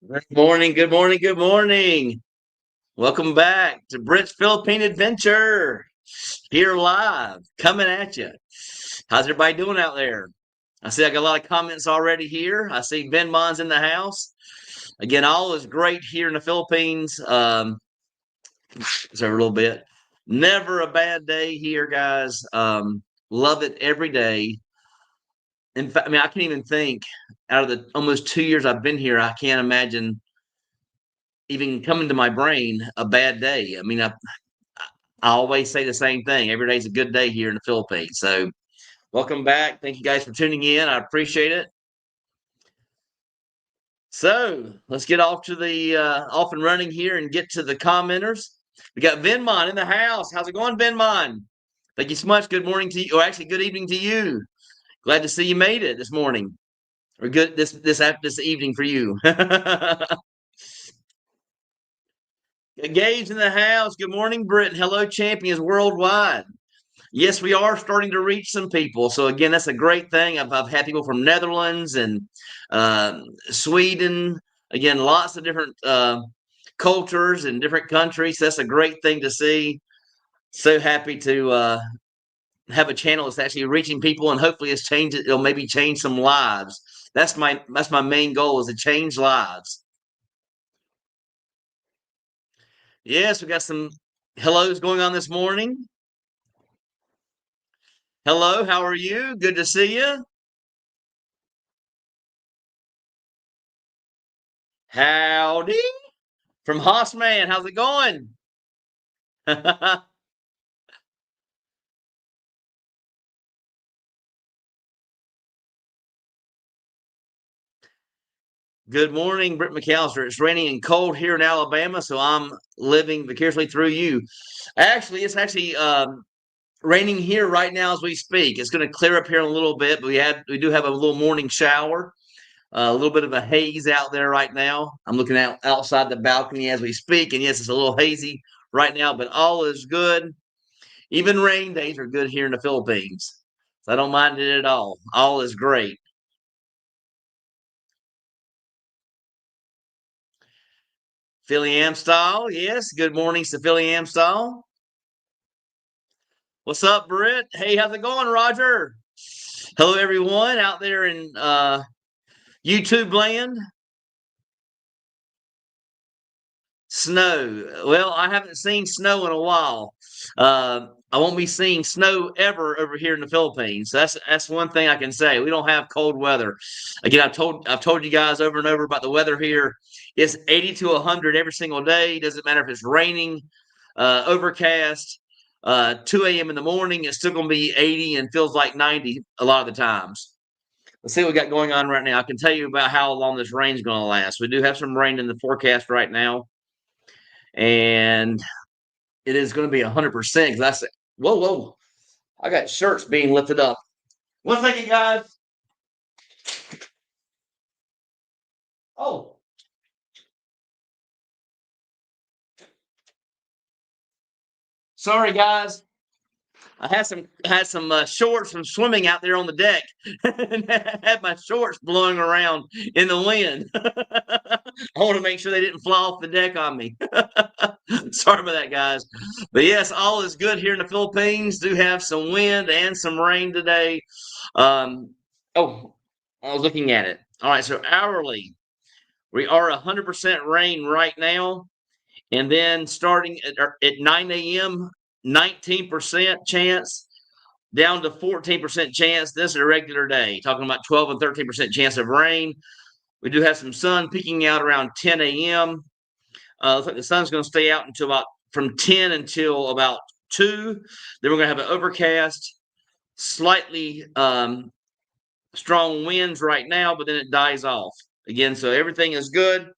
Good morning, good morning, good morning. Welcome back to Britt's Philippine Adventure. Here live, coming at you. How's everybody doing out there? I see I got a lot of comments already here. I see Ben Mon's in the house. Again, all is great here in the Philippines. So a little bit. Never a bad day here, guys. Love it every day. In fact, I mean, I can't even think out of the almost 2 years I've been here, I can't imagine even coming to my brain a bad day. I mean, I always say the same thing. Every day's a good day here in the Philippines. So, welcome back. Thank you guys for tuning in. I appreciate it. So, let's get off to the off and running here and get to the commenters. We got Venmon in the house. How's it going, Venmon? Thank you so much. Good morning to you. Or actually, good evening to you. Glad to see you made it this morning, or good this evening for you. Gabe's in the house. Good morning, Britain. Hello, champions worldwide. Yes, we are starting to reach some people. So again, that's a great thing. I've had people from Netherlands and Sweden. Again, lots of different cultures and different countries. That's a great thing to see. So happy to have a channel that's actually reaching people, and hopefully, it'll maybe change some lives. That's my main goal, is to change lives. Yes, we got some hellos going on this morning. Hello, how are you? Good to see you. Howdy from Hossman. How's it going? Good morning, Britt McAllister. It's raining and cold here in Alabama, so I'm living vicariously through you. Actually, it's actually raining here right now as we speak. It's going to clear up here in a little bit, but we do have a little morning shower, a little bit of a haze out there right now. I'm looking out outside the balcony as we speak, and yes, it's a little hazy right now, but all is good. Even rain days are good here in the Philippines, so I don't mind it at all. All is great. Philly Amstall, yes. Good morning to Philly Amstall. What's up, Britt? Hey, how's it going, Roger? Hello, everyone out there in YouTube land. Snow. Well, I haven't seen snow in a while. I won't be seeing snow ever over here in the Philippines. That's one thing I can say. We don't have cold weather. Again, I've told you guys over and over about the weather here. It's 80 to 100 every single day. Doesn't matter if it's raining, overcast. 2 a.m. in the morning, it's still going to be 80 and feels like 90 a lot of the times. Let's see what we got going on right now. I can tell you about how long this rain's going to last. We do have some rain in the forecast right now, and it is going to be 100%. Because I said, whoa, whoa, I got shirts being lifted up. 1 second, guys. Oh, sorry, guys. I had some shorts from swimming out there on the deck, and had my shorts blowing around in the wind. I want to make sure they didn't fly off the deck on me. Sorry about that, guys. But yes, all is good here in the Philippines. Do have some wind and some rain today. Um, oh, I was looking at it. All right, so hourly, we are 100% rain right now. And then starting at 9 a.m., 19% chance down to 14% chance. This is a regular day, talking about 12 and 13% chance of rain. We do have some sun peeking out around 10 a.m. Looks like the sun's going to stay out until about from 10 until about 2. Then we're going to have an overcast, slightly strong winds right now, but then it dies off again. So everything is good.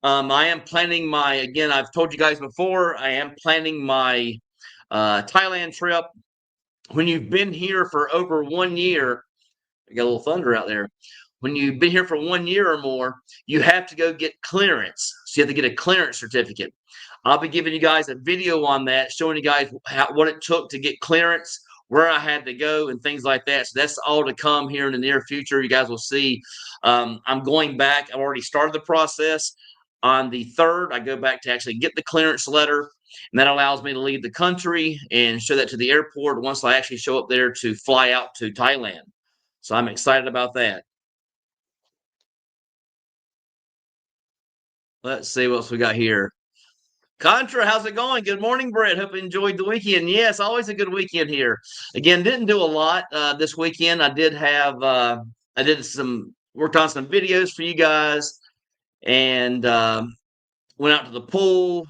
I am planning again, I've told you guys before, I am planning my Thailand trip. When you've been here for over 1 year, I got a little thunder out there. When you've been here for 1 year or more, you have to go get clearance. So you have to get a clearance certificate. I'll be giving you guys a video on that, showing you guys what it took to get clearance, where I had to go, and things like that. So that's all to come here in the near future. You guys will see. I'm going back. I've already started the process. on the 3rd, I go back to actually get the clearance letter, and that allows me to leave the country and show that to the airport once I actually show up there to fly out to Thailand. So I'm excited about that. Let's see what else we got here. Contra, how's it going? Good morning, Brett. Hope you enjoyed the weekend. Yes, always a good weekend here. Again, didn't do a lot this weekend. I did some worked on some videos for you guys, and went out to the pool.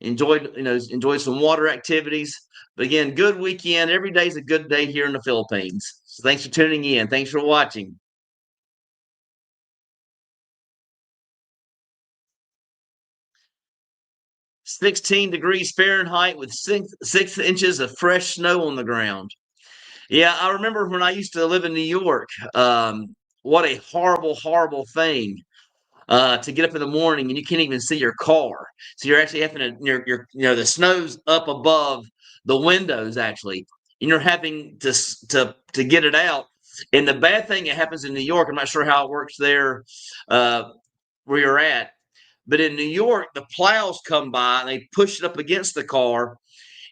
Enjoyed some water activities. But again, good weekend. Every day's a good day here in the Philippines. So thanks for tuning in. Thanks for watching. 16 degrees Fahrenheit with 6 inches of fresh snow on the ground. Yeah, I remember when I used to live in New York. What a horrible, horrible thing to get up in the morning and you can't even see your car. So you're actually having to, the snow's up above the windows actually, and you're having to get it out. And the bad thing that happens in New York, I'm not sure how it works there where you're at, but in New York, the plows come by and they push it up against the car.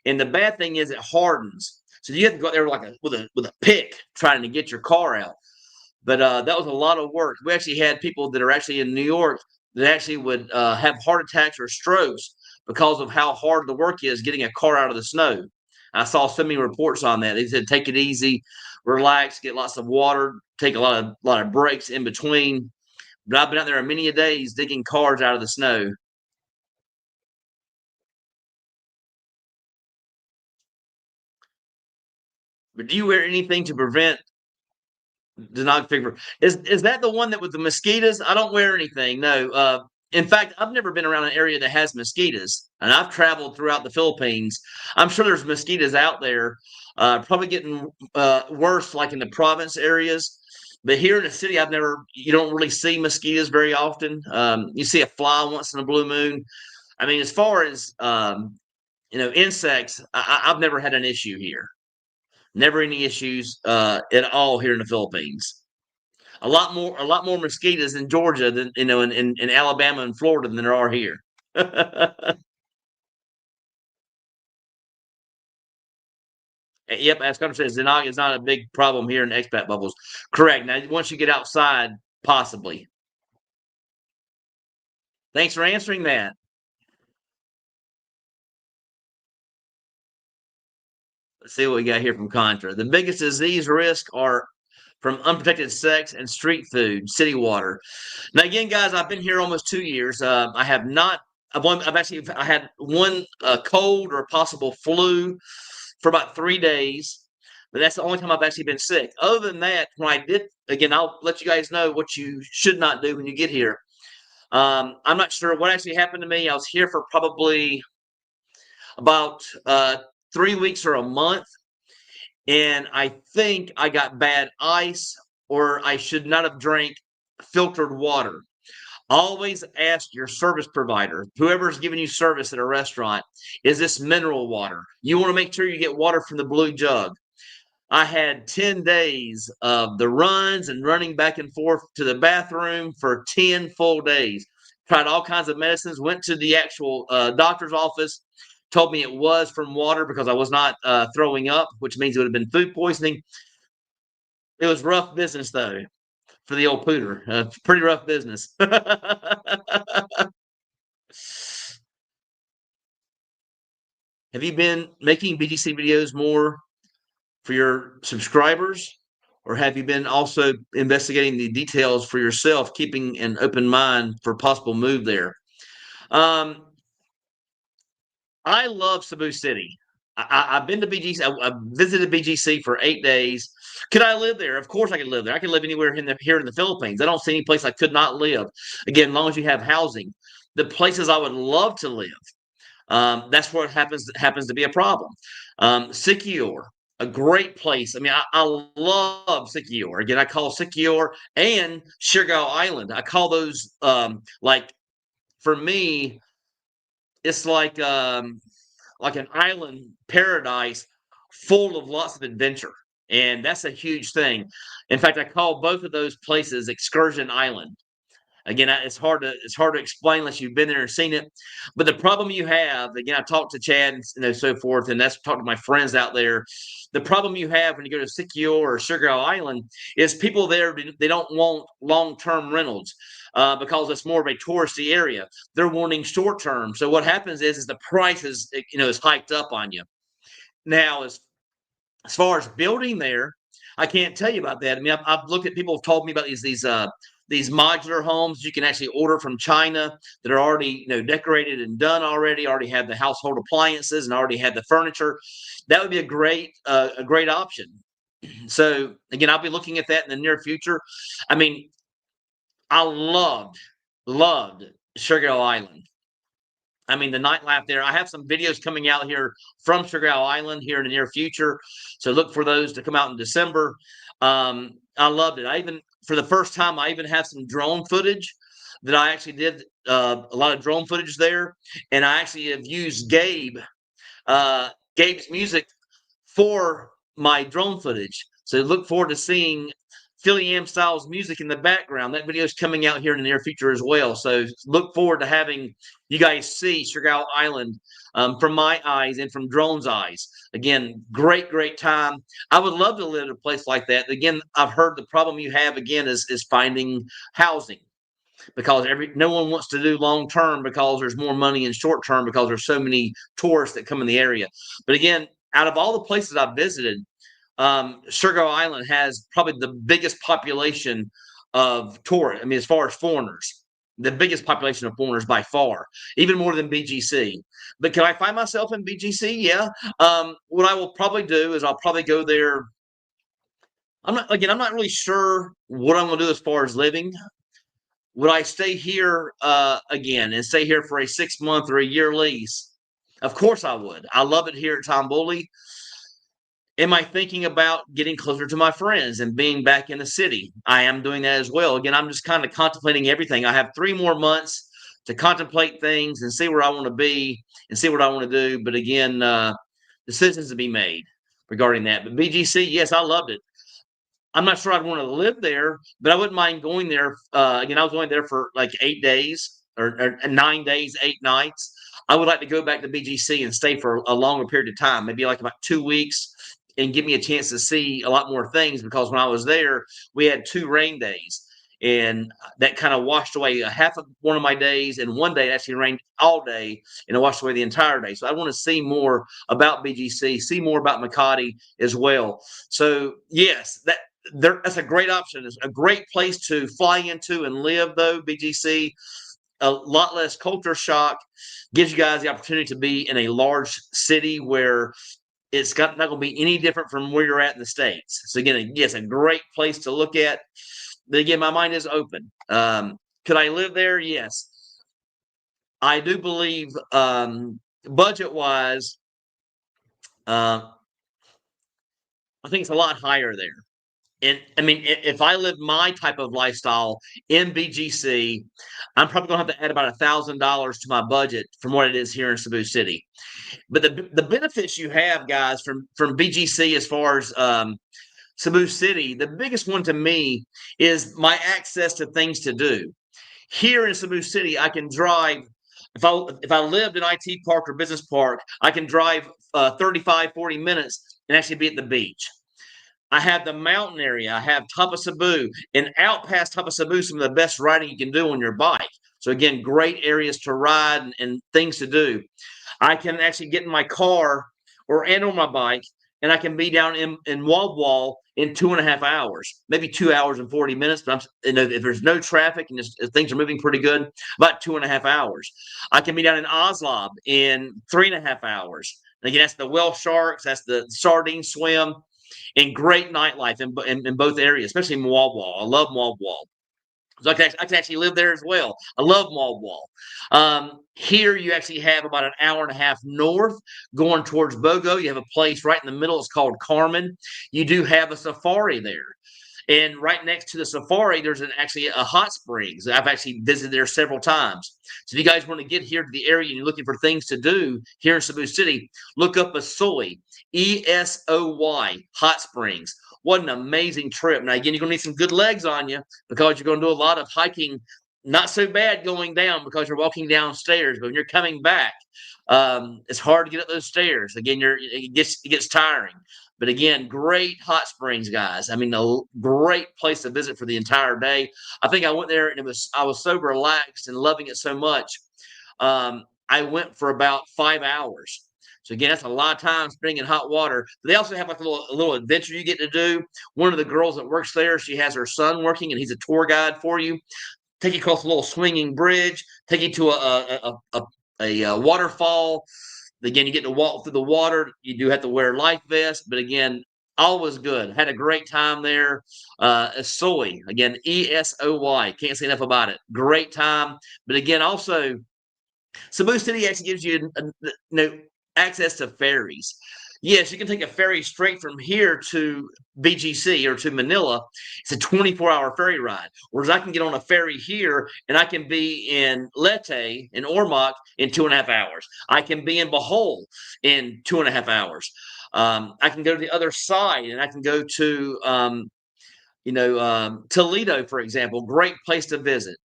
And the bad thing is it hardens. So you have to go out there with a pick trying to get your car out. But that was a lot of work. We actually had people that are actually in New York that actually would have heart attacks or strokes because of how hard the work is getting a car out of the snow. I saw so many reports on that. They said take it easy, relax, get lots of water, take a lot of breaks in between. But I've been out there many a days digging cars out of the snow. But do you wear anything to prevent Denag fever? Is that the one that with the mosquitoes? I don't wear anything. No. In fact, I've never been around an area that has mosquitoes, and I've traveled throughout the Philippines. I'm sure there's mosquitoes out there, probably getting worse, like in the province areas. But here in the city, you don't really see mosquitoes very often. You see a fly once in a blue moon. I mean, as far as insects, I've never had an issue here. Never any issues at all here in the Philippines. A lot more mosquitoes in Georgia than in Alabama and Florida than there are here. Yep, as Connor says, Zenag is not a big problem here in expat bubbles. Correct. Now, once you get outside, possibly. Thanks for answering that. Let's see what we got here from Contra. The biggest disease risk are from unprotected sex and street food, city water. Now, again, guys, I've been here almost 2 years. I have not. I had one cold or possible flu for about 3 days, but that's the only time I've actually been sick. Other than that, when I did, again, I'll let you guys know what you should not do when you get here. I'm not sure what actually happened to me. I was here for probably about 3 weeks or a month, and I think I got bad ice, or I should not have drank filtered water. Always ask your service provider, whoever's giving you service at a restaurant, is this mineral water? You want to make sure you get water from the blue jug. I had 10 days of the runs and running back and forth to the bathroom for 10 full days. Tried all kinds of medicines, went to the actual doctor's office, told me it was from water because I was not throwing up, which means it would have been food poisoning. It was rough business, though, for the old pooter. Pretty rough business. Have you been making BGC videos more for your subscribers, or have you been also investigating the details for yourself, keeping an open mind for possible move there? I love Cebu City. I've been to BGC. I visited BGC for 8 days. Could I live there? Of course, I could live there. I can live anywhere here in the Philippines. I don't see any place I could not live. Again, as long as you have housing. The places I would love to live, that's where it happens to be a problem. Siquijor, a great place. I mean, I love Siquijor. Again, I call Siquijor and Siargao Island. I call those like, for me, it's like an island paradise full of lots of adventure. And that's a huge thing. In fact, I call both of those places Excursion Island. Again, it's hard to explain unless you've been there and seen it. But the problem you have, again, I talked to Chad and so forth, and that's talked to my friends out there. The problem you have when you go to Sikio or Sugar Island is people there, they don't want long-term rentals because it's more of a touristy area. They're wanting short-term. So what happens is the price is hiked up on you. Now, as far as building there, I can't tell you about that. I mean, I've looked at people have told me about these modular homes you can actually order from China that are already decorated and done already have the household appliances and already have the furniture. That would be a great option. So again, I'll be looking at that in the near future. I mean, I loved Sugar Island. I mean, the nightlife there. I have some videos coming out here from Sugar Island here in the near future. So look for those to come out in December. I loved it. For the first time, I even have some drone footage that I actually did a lot of drone footage there. And I actually have used Gabe's music for my drone footage. So look forward to seeing Philly Am Styles music in the background. That video is coming out here in the near future as well. So look forward to having you guys see Sugar Island from my eyes and from Drone's eyes. Again, great time. I would love to live in a place like that. Again, I've heard the problem you have again is finding housing because no one wants to do long term because there's more money in short term because there's so many tourists that come in the area. But again, out of all the places I've visited, Sugar Island has probably the biggest population of tourists. I mean, as far as foreigners, the biggest population of foreigners by far, even more than BGC. But can I find myself in BGC? Yeah. What I will probably do is I'll probably go there. I'm not really sure what I'm going to do as far as living. Would I stay here again and stay here for a 6-month or a year lease? Of course I would. I love it here at Tomboli. Am I thinking about getting closer to my friends and being back in the city? I am doing that as well. Again, I'm just kind of contemplating everything. I have 3 more months to contemplate things and see where I want to be and see what I want to do. But again, decisions to be made regarding that. But BGC, yes, I loved it. I'm not sure I'd want to live there, but I wouldn't mind going there. Again, I was going there for like 8 days or 9 days, 8 nights. I would like to go back to BGC and stay for a longer period of time, maybe like about 2 weeks, and give me a chance to see a lot more things because when I was there, we had 2 rain days. And that kind of washed away a half of one of my days, and one day it actually rained all day, and it washed away the entire day. So I want to see more about BGC, see more about Makati as well. So yes, that's a great option. It's a great place to fly into and live, though. BGC, a lot less culture shock, gives you guys the opportunity to be in a large city where it's not going to be any different from where you're at in the States. So again, yes, a great place to look at. But again, my mind is open. Could I live there? Yes. I do believe budget-wise, I think it's a lot higher there. And I mean, if I live my type of lifestyle in BGC, I'm probably going to have to add about $1,000 to my budget from what it is here in Cebu City. But the benefits you have, guys, from BGC as far as Cebu City, the biggest one to me is my access to things to do. Here in Cebu City, I can drive. If I lived in IT Park or Business Park, I can drive 35, 40 minutes and actually be at the beach. I have the mountain area. I have Tapa Cebu, and out past Tapa Cebu, some of the best riding you can do on your bike. So again, great areas to ride and things to do. I can actually get in my car and on my bike, and I can be down in Wall in 2.5 hours, maybe 2 hours and 40 minutes. But if there's no traffic and if things are moving pretty good, about 2.5 hours. I can be down in Oslab in 3.5 hours. And again, that's the whale sharks, that's the sardine swim, and great nightlife in both areas, especially Mwalwal. I love Mwalwal. So I can actually live there as well. I love Mwalwal. Here you actually have about an hour and a half north going towards Bogo. You have a place right in the middle. It's called Carmen. You do have a safari there. And right next to the safari, there's actually a hot springs. I've actually visited there several times. So if you guys want to get here to the area and you're looking for things to do here in Cebu City, look up Esoy, ESOY, hot springs. What an amazing trip. Now, again, you're going to need some good legs on you because you're going to do a lot of hiking not so bad going down because you're walking downstairs, but when you're coming back, it's hard to get up those stairs. Again, it gets tiring. But again, great hot springs, guys. I mean, a great place to visit for the entire day. I think I went there and I was so relaxed and loving it so much. I went for about 5 hours. So again, that's a lot of time spending in hot water. They also have like a little adventure you get to do. One of the girls that works there, she has her son working, and he's a tour guide for you. Take you across a little swinging bridge. Take you to a waterfall. Again, you get to walk through the water. You do have to wear life vests, but again, all was good. Had a great time there. Esoy, again, ESOY. Can't say enough about it. Great time. But again, also Cebu City actually gives you access to ferries. Yes, you can take a ferry straight from here to BGC or to Manila. It's a 24-hour ferry ride. Whereas I can get on a ferry here and I can be in Leyte, in Ormoc, in 2.5 hours. I can be in Bohol in 2.5 hours. I can go to the other side and I can go to, Toledo, for example. Great place to visit.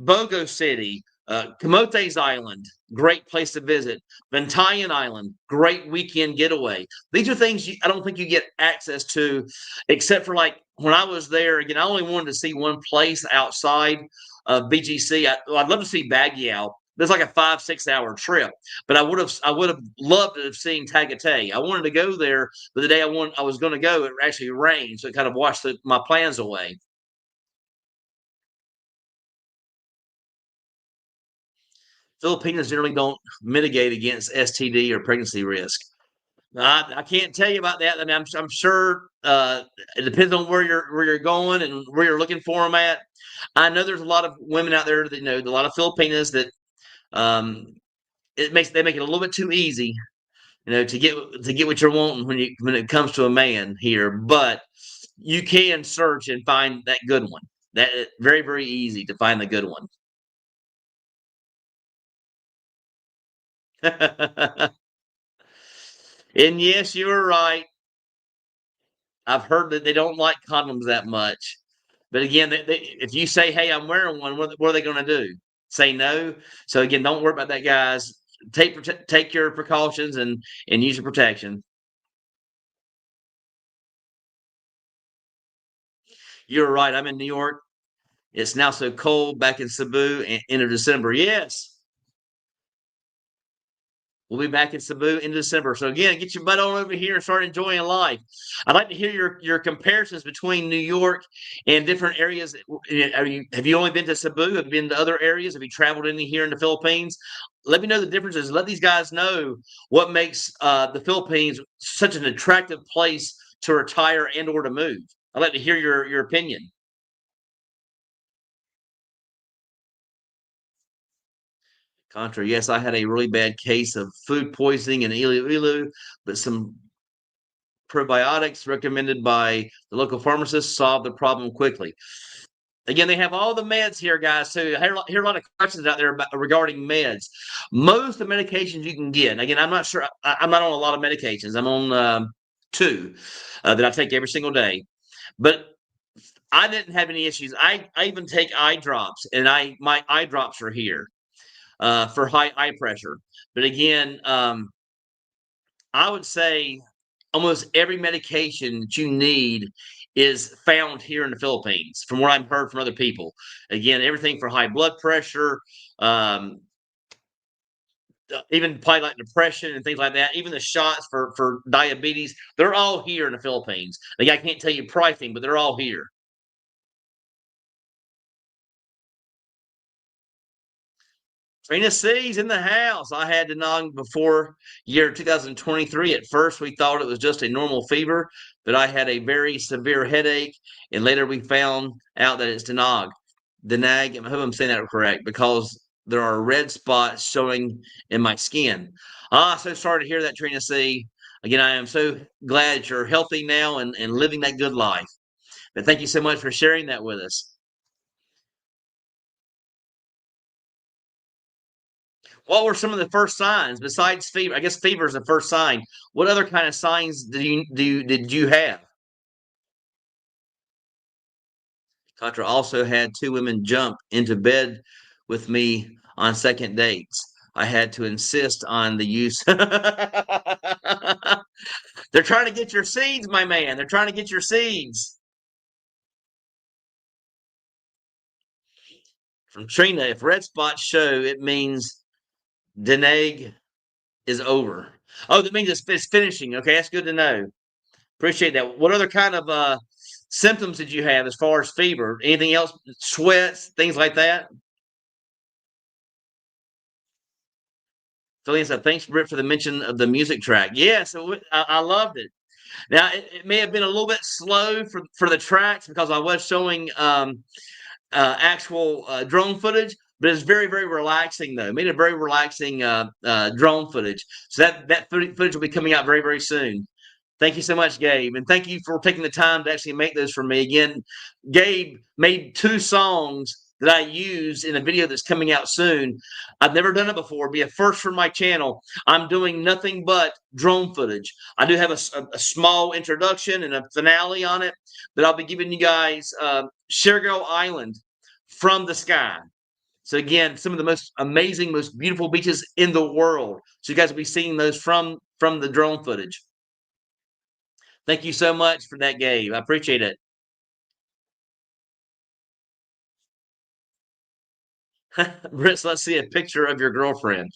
Bogo City, Camotes Island, great place to visit. Bantayan Island, great weekend getaway. These are things I don't think you get access to, except for like when I was there. Again, I only wanted to see one place outside of BGC. I'd love to see Baguio. It's like a 5-6 hour trip, but I would have loved to have seen Tagaytay. I wanted to go there, but the day I was going to go, it actually rained, so it kind of washed my plans away. Filipinos generally don't mitigate against STD or pregnancy risk. I can't tell you about that. I mean, I'm sure it depends on where you're going and where you're looking for them at. I know there's a lot of women out there that a lot of Filipinas that um, they make it a little bit too easy, to get what you're wanting when it comes to a man here. But you can search and find that good one. That very very easy to find the good one. And yes, you're right. I've heard that they don't like condoms that much. But again, if you say, "Hey, I'm wearing one," what are they going to do? Say no? So again, don't worry about that, guys. Take your precautions and use your protection. You're right. I'm in New York. It's now so cold back in Cebu end of December. Yes. We'll be back in Cebu in December. So again, get your butt on over here and start enjoying life. I'd like to hear your comparisons between New York and different areas. Have you only been to Cebu? Have you been to other areas? Have you traveled any here in the Philippines? Let me know the differences. Let these guys know what makes the Philippines such an attractive place to retire and or to move. I'd like to hear your opinion. Contra, yes, I had a really bad case of food poisoning in Iloilo, but some probiotics recommended by the local pharmacist solved the problem quickly. Again, they have all the meds here, guys. So I hear a lot of questions out there regarding meds. Most of the medications you can get. Again, I'm not sure. I'm not on a lot of medications. I'm on two that I take every single day. But I didn't have any issues. I even take eye drops, and my eye drops are here for high eye pressure. But again, I would say almost every medication that you need is found here in the Philippines, from what I've heard from other people. Again, everything for high blood pressure, um, even probably like depression and things like that. Even the shots for diabetes, they're all here in the Philippines. Like I can't tell you pricing, but they're all here. Trina C's in the house. I had Denang before year 2023. At first, we thought it was just a normal fever, but I had a very severe headache, and later we found out that it's Denag. Denag, I hope I'm saying that correct, because there are red spots showing in my skin. So sorry to hear that, Trina C. Again, I am so glad that you're healthy now and living that good life. But thank you so much for sharing that with us. What were some of the first signs besides fever? I guess fever is the first sign. What other kind of signs did you have? Tatra also had two women jump into bed with me on second dates. I had to insist on the use. They're trying to get your seeds, my man. They're trying to get your seeds. From Trina, if red spots show, it means Deneg is over. Oh, that means it's finishing. Okay, that's good to know. Appreciate that. What other kind of symptoms did you have as far as fever? Anything else? Sweats, things like that? Philly said, thanks, Britt, for the mention of the music track. Yeah, so I loved it. Now, it may have been a little bit slow for the tracks because I was showing actual drone footage, but it's very, very relaxing, though. It made a very relaxing drone footage. So that footage will be coming out very, very soon. Thank you so much, Gabe. And thank you for taking the time to actually make those for me. Again, Gabe made 2 songs that I use in a video that's coming out soon. I've never done it before. It'll be a first for my channel. I'm doing nothing but drone footage. I do have a small introduction and a finale on it, but I'll be giving you guys Shergo Island from the sky. So again, some of the most amazing, most beautiful beaches in the world. So you guys will be seeing those from the drone footage. Thank you so much for that, Gabe. I appreciate it. Britt, let's see a picture of your girlfriend.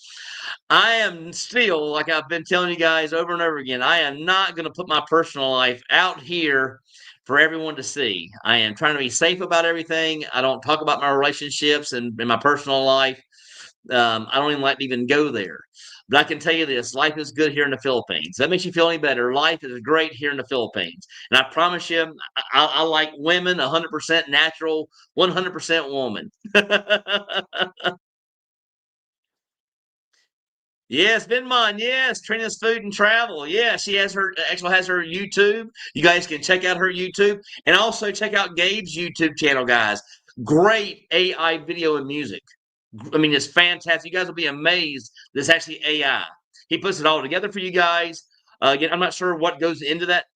I am still, like I've been telling you guys over and over again, I am not going to put my personal life out here for everyone to see. I am trying to be safe about everything. I don't talk about my relationships and my personal life. I don't even like to even go there. But I can tell you this, life is good here in the Philippines. That makes you feel any better. Life is great here in the Philippines. And I promise you, I like women 100% natural, 100% woman. Yes, Vinmon. Yes, Trina's Food and Travel. Yeah, she actually has her YouTube. You guys can check out her YouTube and also check out Gabe's YouTube channel, guys. Great AI video and music. I mean, it's fantastic. You guys will be amazed. This actually AI. He puts it all together for you guys. Again, I'm not sure what goes into that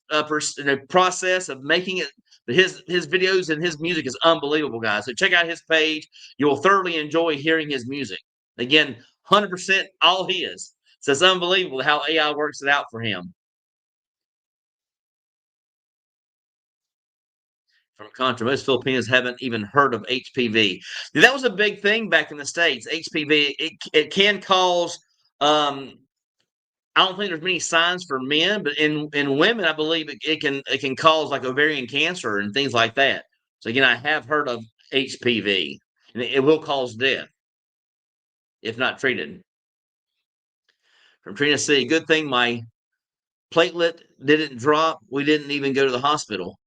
process of making it, but his videos and his music is unbelievable, guys. So check out his page. You will thoroughly enjoy hearing his music. Again, 100% all his. So it's unbelievable how AI works it out for him. From Contra, most Filipinos haven't even heard of HPV. That was a big thing back in the States. HPV, it can cause, I don't think there's many signs for men, but in women, I believe it can cause like ovarian cancer and things like that. So again, I have heard of HPV, and it will cause death if not treated. From Trina C, good thing my platelet didn't drop. We didn't even go to the hospital.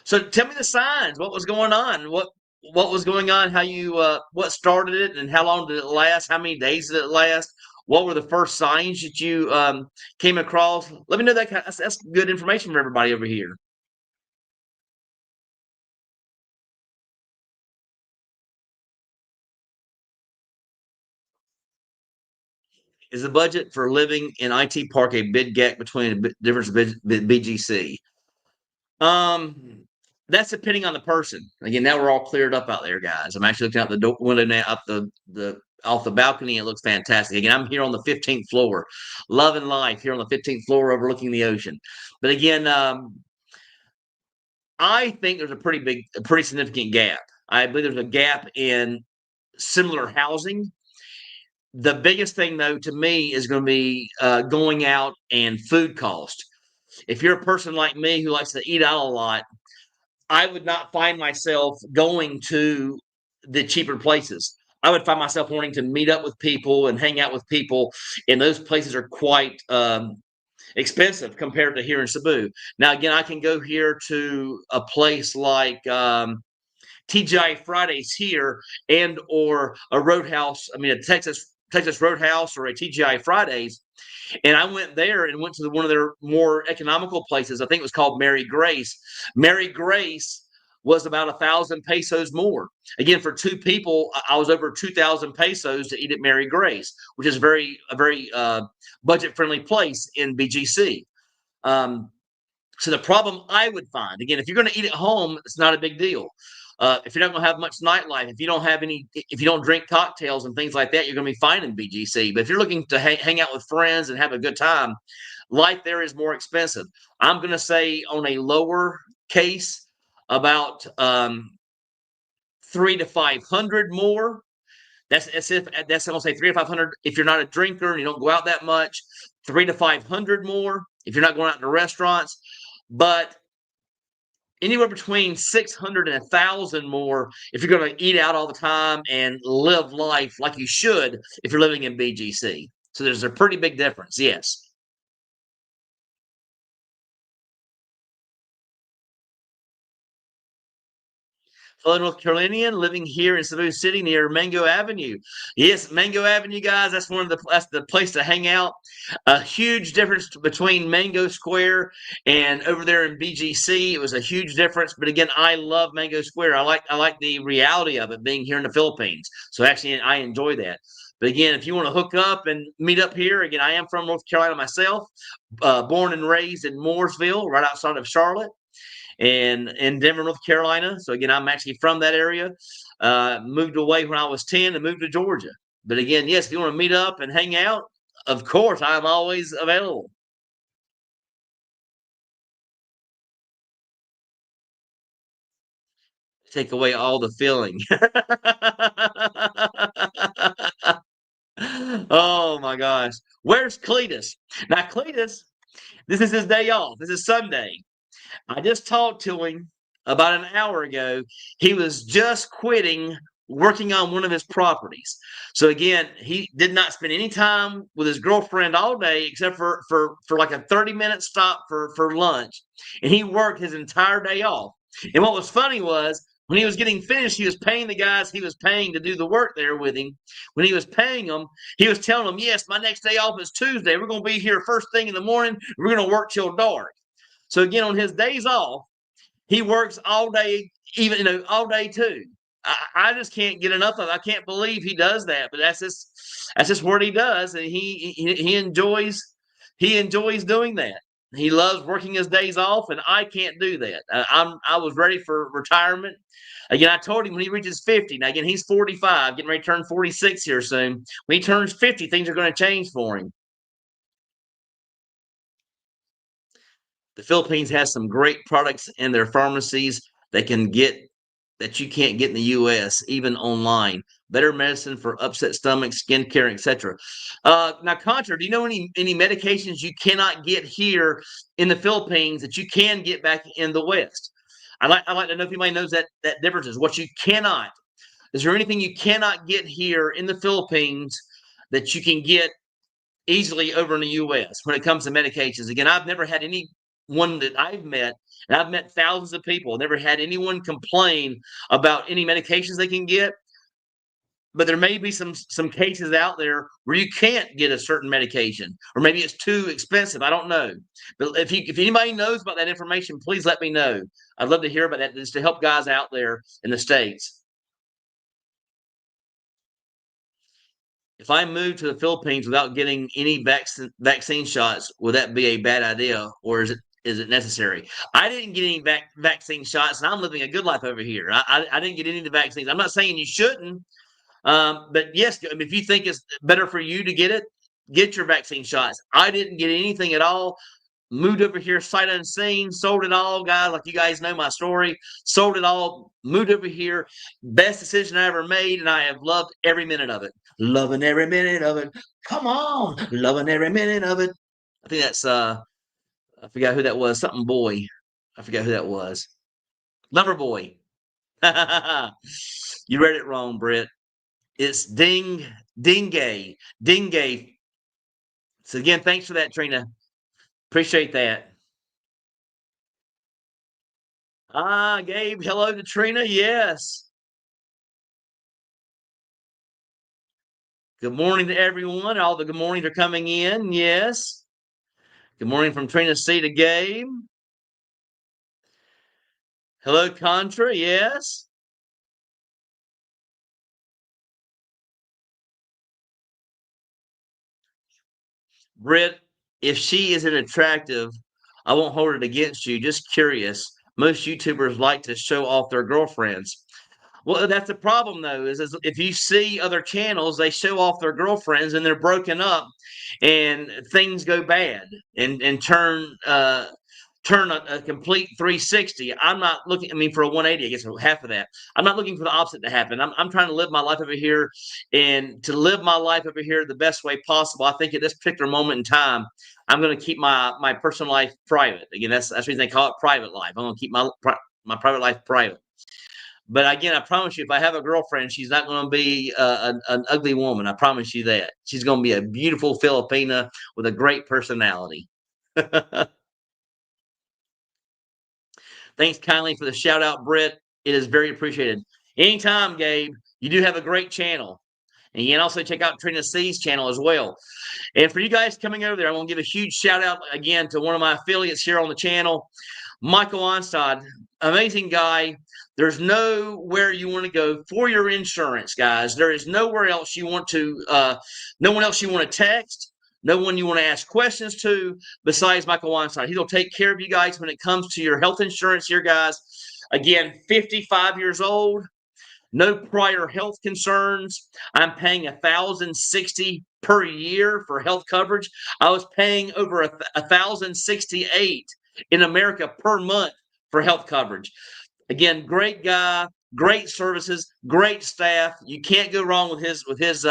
So tell me the signs. What was going on? What was going on? How you what started it, and how long did it last? How many days did it last? What were the first signs that you came across? Let me know that. That's good information for everybody over here. Is the budget for living in IT Park a big gap between the difference of BGC? That's depending on the person. Again, now we're all cleared up out there, guys. I'm actually looking out the window now, up the off the balcony. It looks fantastic. Again, I'm here on the 15th floor, loving life here on the 15th floor, overlooking the ocean. But again, I think there's a pretty significant gap. I believe there's a gap in similar housing. The biggest thing, though, to me, is going to be going out and food cost. If you're a person like me who likes to eat out a lot, I would not find myself going to the cheaper places. I would find myself wanting to meet up with people and hang out with people, and those places are quite expensive compared to here in Cebu. Now, again, I can go here to a place like TGI Fridays here, and or a Roadhouse. I mean, a Texas Roadhouse or a TGI Fridays. And I went there and went to one of their more economical places. I think it was called Mary Grace. Mary Grace was about 1,000 pesos more. Again, for 2 people, I was over 2,000 pesos to eat at Mary Grace, which is a very budget friendly place in BGC. So the problem I would find, again, if you're going to eat at home, it's not a big deal. If you're not going to have much nightlife, if you don't drink cocktails and things like that, you're going to be fine in BGC. But if you're looking to hang out with friends and have a good time, life there is more expensive. I'm going to say on a lower case, about 300 to 500 more. That's I'm gonna say 300 to 500 if you're not a drinker and you don't go out that much. 300 to 500 more if you're not going out to restaurants. But anywhere between 600 and 1,000 more if you're going to eat out all the time and live life like you should if you're living in BGC. So there's a pretty big difference. Yes. Fellow North Carolinian living here in Cebu City near Mango Avenue. Yes, Mango Avenue, guys. That's the place to hang out. A huge difference between Mango Square and over there in BGC. It was a huge difference. But again, I love Mango Square. I like the reality of it being here in the Philippines. So actually, I enjoy that. But again, if you want to hook up and meet up here, again, I am from North Carolina myself, born and raised in Mooresville, right outside of Charlotte and in Denver, North Carolina. So again, I'm actually from that area. Moved away when I was 10 and moved to Georgia. But again, yes, if you want to meet up and hang out, of course, I'm always available. Take away all the feeling. Oh my gosh. Where's Cletus? Now, Cletus, this is his day off. This is Sunday. I just talked to him about an hour ago. He was just quitting working on one of his properties. So again, he did not spend any time with his girlfriend all day except for like a 30-minute stop for lunch. And he worked his entire day off. And what was funny was when he was getting finished, he was paying the guys he was paying to do the work there with him. When he was paying them, he was telling them, yes, my next day off is Tuesday. We're going to be here first thing in the morning. We're going to work till dark. So again, on his days off, he works all day, even all day too. I just can't get enough of it. I can't believe he does that, but that's just what he does, and he enjoys doing that. He loves working his days off, and I can't do that. I was ready for retirement. Again, I told him when he reaches 50. Now again, he's 45, getting ready to turn 46 here soon. When he turns 50, things are going to change for him. The Philippines has some great products in their pharmacies that you can't get in the U.S. even online. Better medicine for upset stomach, skincare, etc. Now, Contra, do you know any medications you cannot get here in the Philippines that you can get back in the West? I'd like to know if anybody knows that difference is what you cannot. Is there anything you cannot get here in the Philippines that you can get easily over in the U.S. when it comes to medications? Again, I've never had anyone that I've met, and I've met thousands of people, never had anyone complain about any medications they can get. But there may be some cases out there where you can't get a certain medication, or maybe it's too expensive. I don't know. But if anybody knows about that information, please let me know. I'd love to hear about that just to help guys out there in the States. If I move to the Philippines without getting any vaccine shots, would that be a bad idea, or is it necessary? I didn't get any vaccine shots, and I'm living a good life over here. I didn't get any of the vaccines. I'm not saying you shouldn't, but yes, I mean, if you think it's better for you to get it, get your vaccine shots. I didn't get anything at all. Moved over here sight unseen, sold it all, guys. Like you guys know my story. Sold it all, moved over here. Best decision I ever made, and I have loved every minute of it. Loving every minute of it. Come on, loving every minute of it. I think that's I forgot who that was. Something boy. I forgot who that was. Lover boy. You read it wrong, Britt. It's Dingay. So again, thanks for that, Trina. Appreciate that. Ah, Gabe, hello to Trina. Yes. Good morning to everyone. All the good mornings are coming in. Yes. Good morning from Trina C to Gabe. Hello, Contra. Yes. Britt, if she isn't attractive, I won't hold it against you. Just curious. Most YouTubers like to show off their girlfriends. Well, that's the problem though, is if you see other channels, they show off their girlfriends and they're broken up and things go bad and turn a complete 360. I'm not looking, I mean, for a 180, I guess half of that. I'm not looking for the opposite to happen. I'm trying to live my life over here and to live my life over here the best way possible. I think at this particular moment in time, I'm going to keep my personal life private. Again, that's the reason they call it private life. I'm going to keep my private life private. But again, I promise you, if I have a girlfriend, she's not going to be an ugly woman. I promise you that. She's going to be a beautiful Filipina with a great personality. Thanks kindly for the shout out, Britt. It is very appreciated. Anytime, Gabe. You do have a great channel. And you can also check out Trina C's channel as well. And for you guys coming over there, I want to give a huge shout out again to one of my affiliates here on the channel, Michael Onstad. Amazing guy. There's nowhere you want to go for your insurance, guys. There is nowhere else you want to, no one else you want to text, no one you want to ask questions to besides Michael Onstad. He'll take care of you guys when it comes to your health insurance here, guys. Again, 55 years old, no prior health concerns. I'm paying $1,060 per year for health coverage. I was paying over $1,068 in America per month for health coverage. Again, great guy, great services, great staff. You can't go wrong with his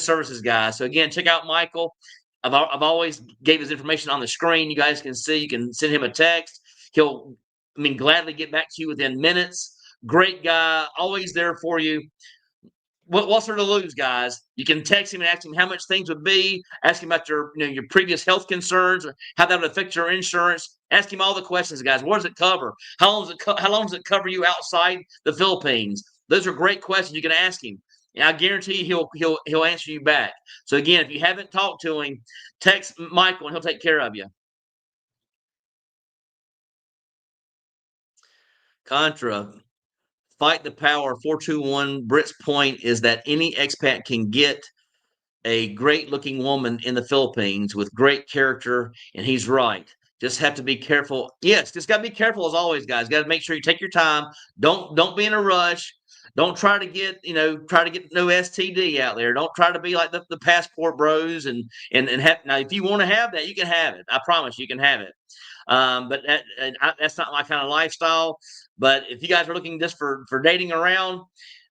services, guys. So again, check out Michael. I've always gave his information on the screen. You guys can see. You can send him a text. He'll, gladly get back to you within minutes. Great guy, always there for you. What's there to lose, guys? You can text him and ask him how much things would be. Ask him about your previous health concerns, or how that would affect your insurance. Ask him all the questions, guys. What does it cover? How long does it cover you outside the Philippines? Those are great questions you can ask him. And I guarantee he'll answer you back. So again, if you haven't talked to him, text Michael and he'll take care of you. Contra. Fight the power 421. Britt's point is that any expat can get a great looking woman in the Philippines with great character, and he's right. Just have to be careful. Yes, just got to be careful as always, guys. Got to make sure you take your time. Don't be in a rush. Don't try to get no STD out there. Don't try to be like the passport bros and have. Now, if you want to have that, you can have it. I promise you can have it. But that's not my kind of lifestyle. But if you guys are looking just for dating around,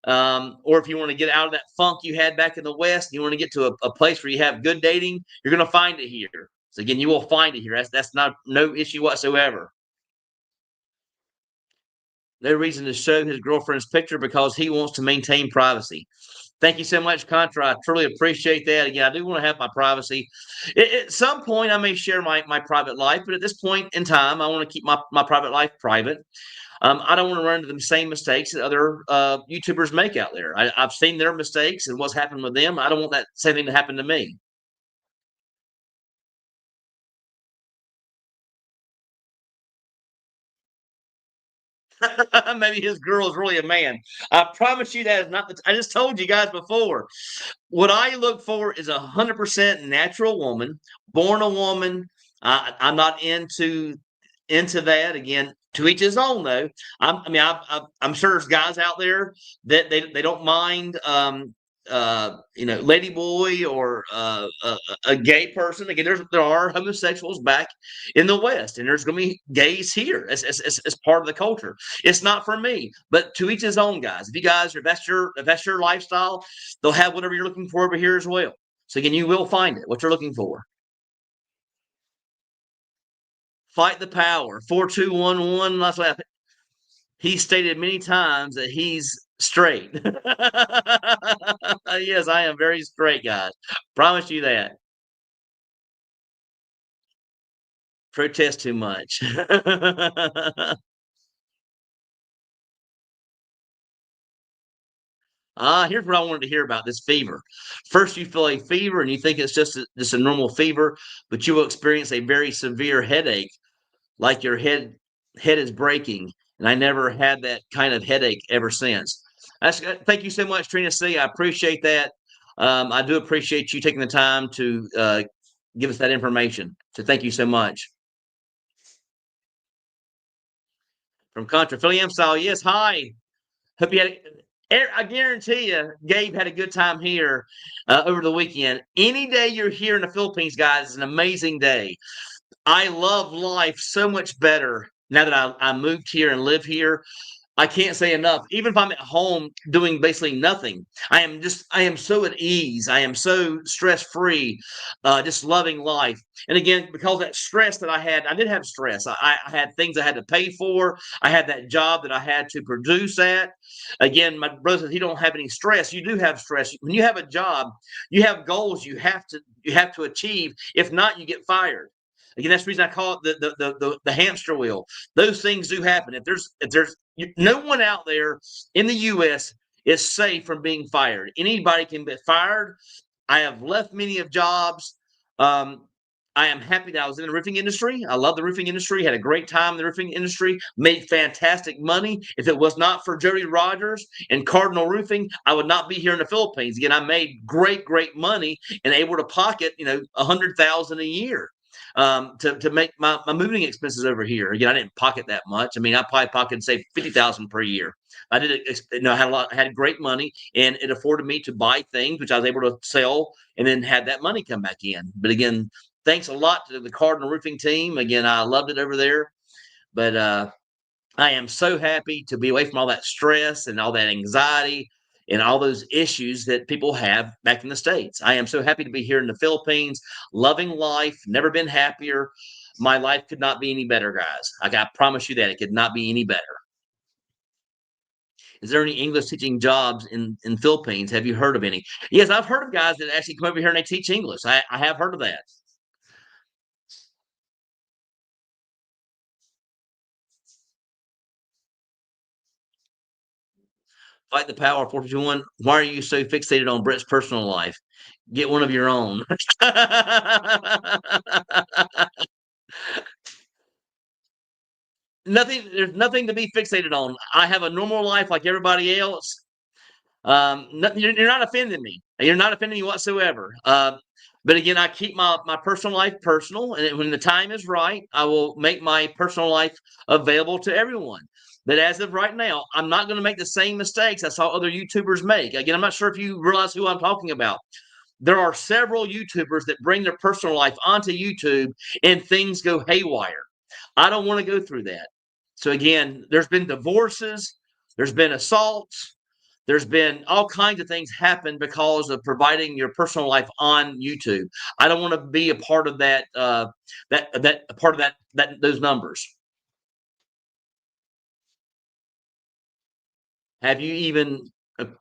or if you want to get out of that funk you had back in the West, you want to get to a place where you have good dating, you're going to find it here. So again, you will find it here. That's not no issue whatsoever. No reason to show his girlfriend's picture because he wants to maintain privacy. Thank you so much, Contra. I truly appreciate that. Again, I do want to have my privacy. At some point, I may share my private life, but at this point in time, I want to keep my private life private. I don't want to run into the same mistakes that other YouTubers make out there. I've seen their mistakes and what's happened with them. I don't want that same thing to happen to me. Maybe his girl is really a man. I promise you that is not I just told you guys before. What I look for is 100% natural woman, born a woman. I'm not into that. Again, to each his own, though. I'm sure there's guys out there that they don't mind, lady boy or a gay person. Again, there are homosexuals back in the West, and there's going to be gays here as part of the culture. It's not for me, but to each his own, guys. If you guys, if that's your lifestyle, they'll have whatever you're looking for over here as well. So again, you will find it what you're looking for. Fight the power 4211. That's what he stated many times that he's straight. Yes, I am very straight, guys. Promise you that. Protest too much. Here's what I wanted to hear about this fever. First, you feel a fever and you think it's just a normal fever, but you will experience a very severe headache, like your head is breaking. And I never had that kind of headache ever since. Thank you so much, Trina C. I appreciate that. I do appreciate you taking the time to give us that information. So thank you so much. From Contra Philly style, yes, hi. Hope you had I guarantee you, Gabe had a good time here over the weekend. Any day you're here in the Philippines, guys, is an amazing day. I love life so much better now that I moved here and live here. I can't say enough. Even if I'm at home doing basically nothing, I am so at ease. I am so stress free, just loving life. And again, because of that stress that I did have stress. I had things I had to pay for. I had that job that I had to produce at. Again, my brother says he don't have any stress. You do have stress. When you have a job, you have goals you have to achieve. If not, you get fired. Again, that's the reason I call it the hamster wheel. Those things do happen. If there's no one out there in the U.S. is safe from being fired. Anybody can be fired. I have left many of jobs. Um, I am happy that I was in the roofing industry. I love the roofing industry. Had a great time in the roofing industry. Made fantastic money. If it was not for Jody Rogers and Cardinal Roofing, I would not be here in the Philippines. Again, I made great money and able to pocket $100,000 a year to make my moving expenses over here. Again, I didn't pocket that much. I mean, I probably pocketed say 50,000 per year. I did it. Had great money, and it afforded me to buy things which I was able to sell, and then had that money come back in. But again, thanks a lot to the Cardinal Roofing team. Again, I loved it over there. But I am so happy to be away from all that stress and all that anxiety and all those issues that people have back in the States. I am so happy to be here in the Philippines, loving life, never been happier. My life could not be any better, guys. I promise you that it could not be any better. Is there any English teaching jobs in Philippines? Have you heard of any? Yes, I've heard of guys that actually come over here and they teach English. I have heard of that. Fight the power, 421. Why are you so fixated on Brett's personal life? Get one of your own. There's nothing to be fixated on. I have a normal life like everybody else. You're not offending me. You're not offending me whatsoever. But again, I keep my personal life personal, and when the time is right, I will make my personal life available to everyone. But as of right now, I'm not going to make the same mistakes I saw other YouTubers make. Again, I'm not sure if you realize who I'm talking about. There are several YouTubers that bring their personal life onto YouTube and things go haywire. I don't want to go through that. So again, there's been divorces, there's been assaults, there's been all kinds of things happen because of providing your personal life on YouTube. I don't want to be a part of that. That a part of that those numbers. Have you even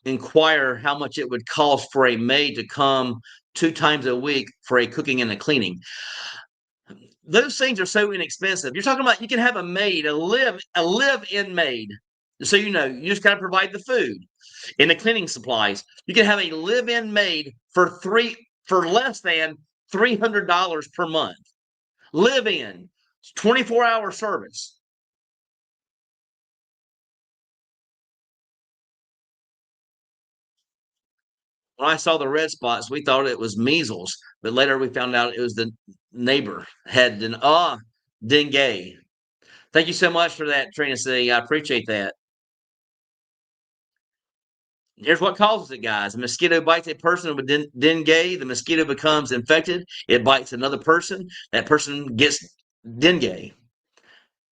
inquire how much it would cost for a maid to come 2 times a week for a cooking and a cleaning? Those things are so inexpensive. You're talking about you can have a maid, a live-in maid. So you just gotta provide the food and the cleaning supplies. You can have a live-in maid for less than $300 per month. Live in 24-hour service. When I saw the red spots, we thought it was measles, but later we found out it was the neighbor had dengue. Thank you so much for that, Trina C. I appreciate that. Here's what causes it, guys. A mosquito bites a person with dengue. The mosquito becomes infected. It bites another person. That person gets dengue.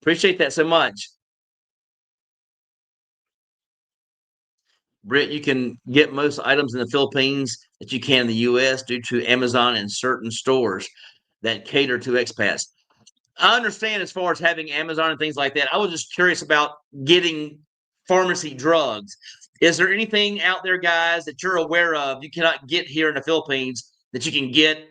Appreciate that so much. Britt, you can get most items in the Philippines that you can in the U.S. due to Amazon and certain stores that cater to expats. I understand as far as having Amazon and things like that. I was just curious about getting pharmacy drugs. Is there anything out there, guys, that you're aware of you cannot get here in the Philippines that you can get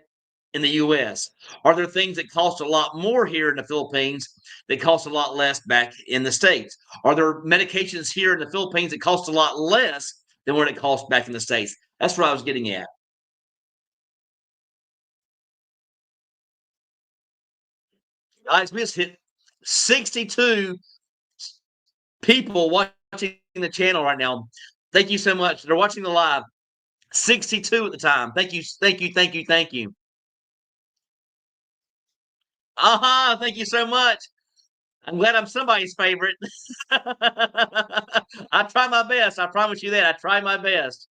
in the US? Are there things that cost a lot more here in the Philippines that cost a lot less back in the States? Are there medications here in the Philippines that cost a lot less than what it costs back in the States? That's what I was getting at. Guys, we just hit 62 people watching the channel right now. Thank you so much. They're watching the live. 62 at the time. Thank you. Thank you. Thank you. Thank you. Thank you so much. I'm glad I'm somebody's favorite. I try my best. I promise you that. I try my best.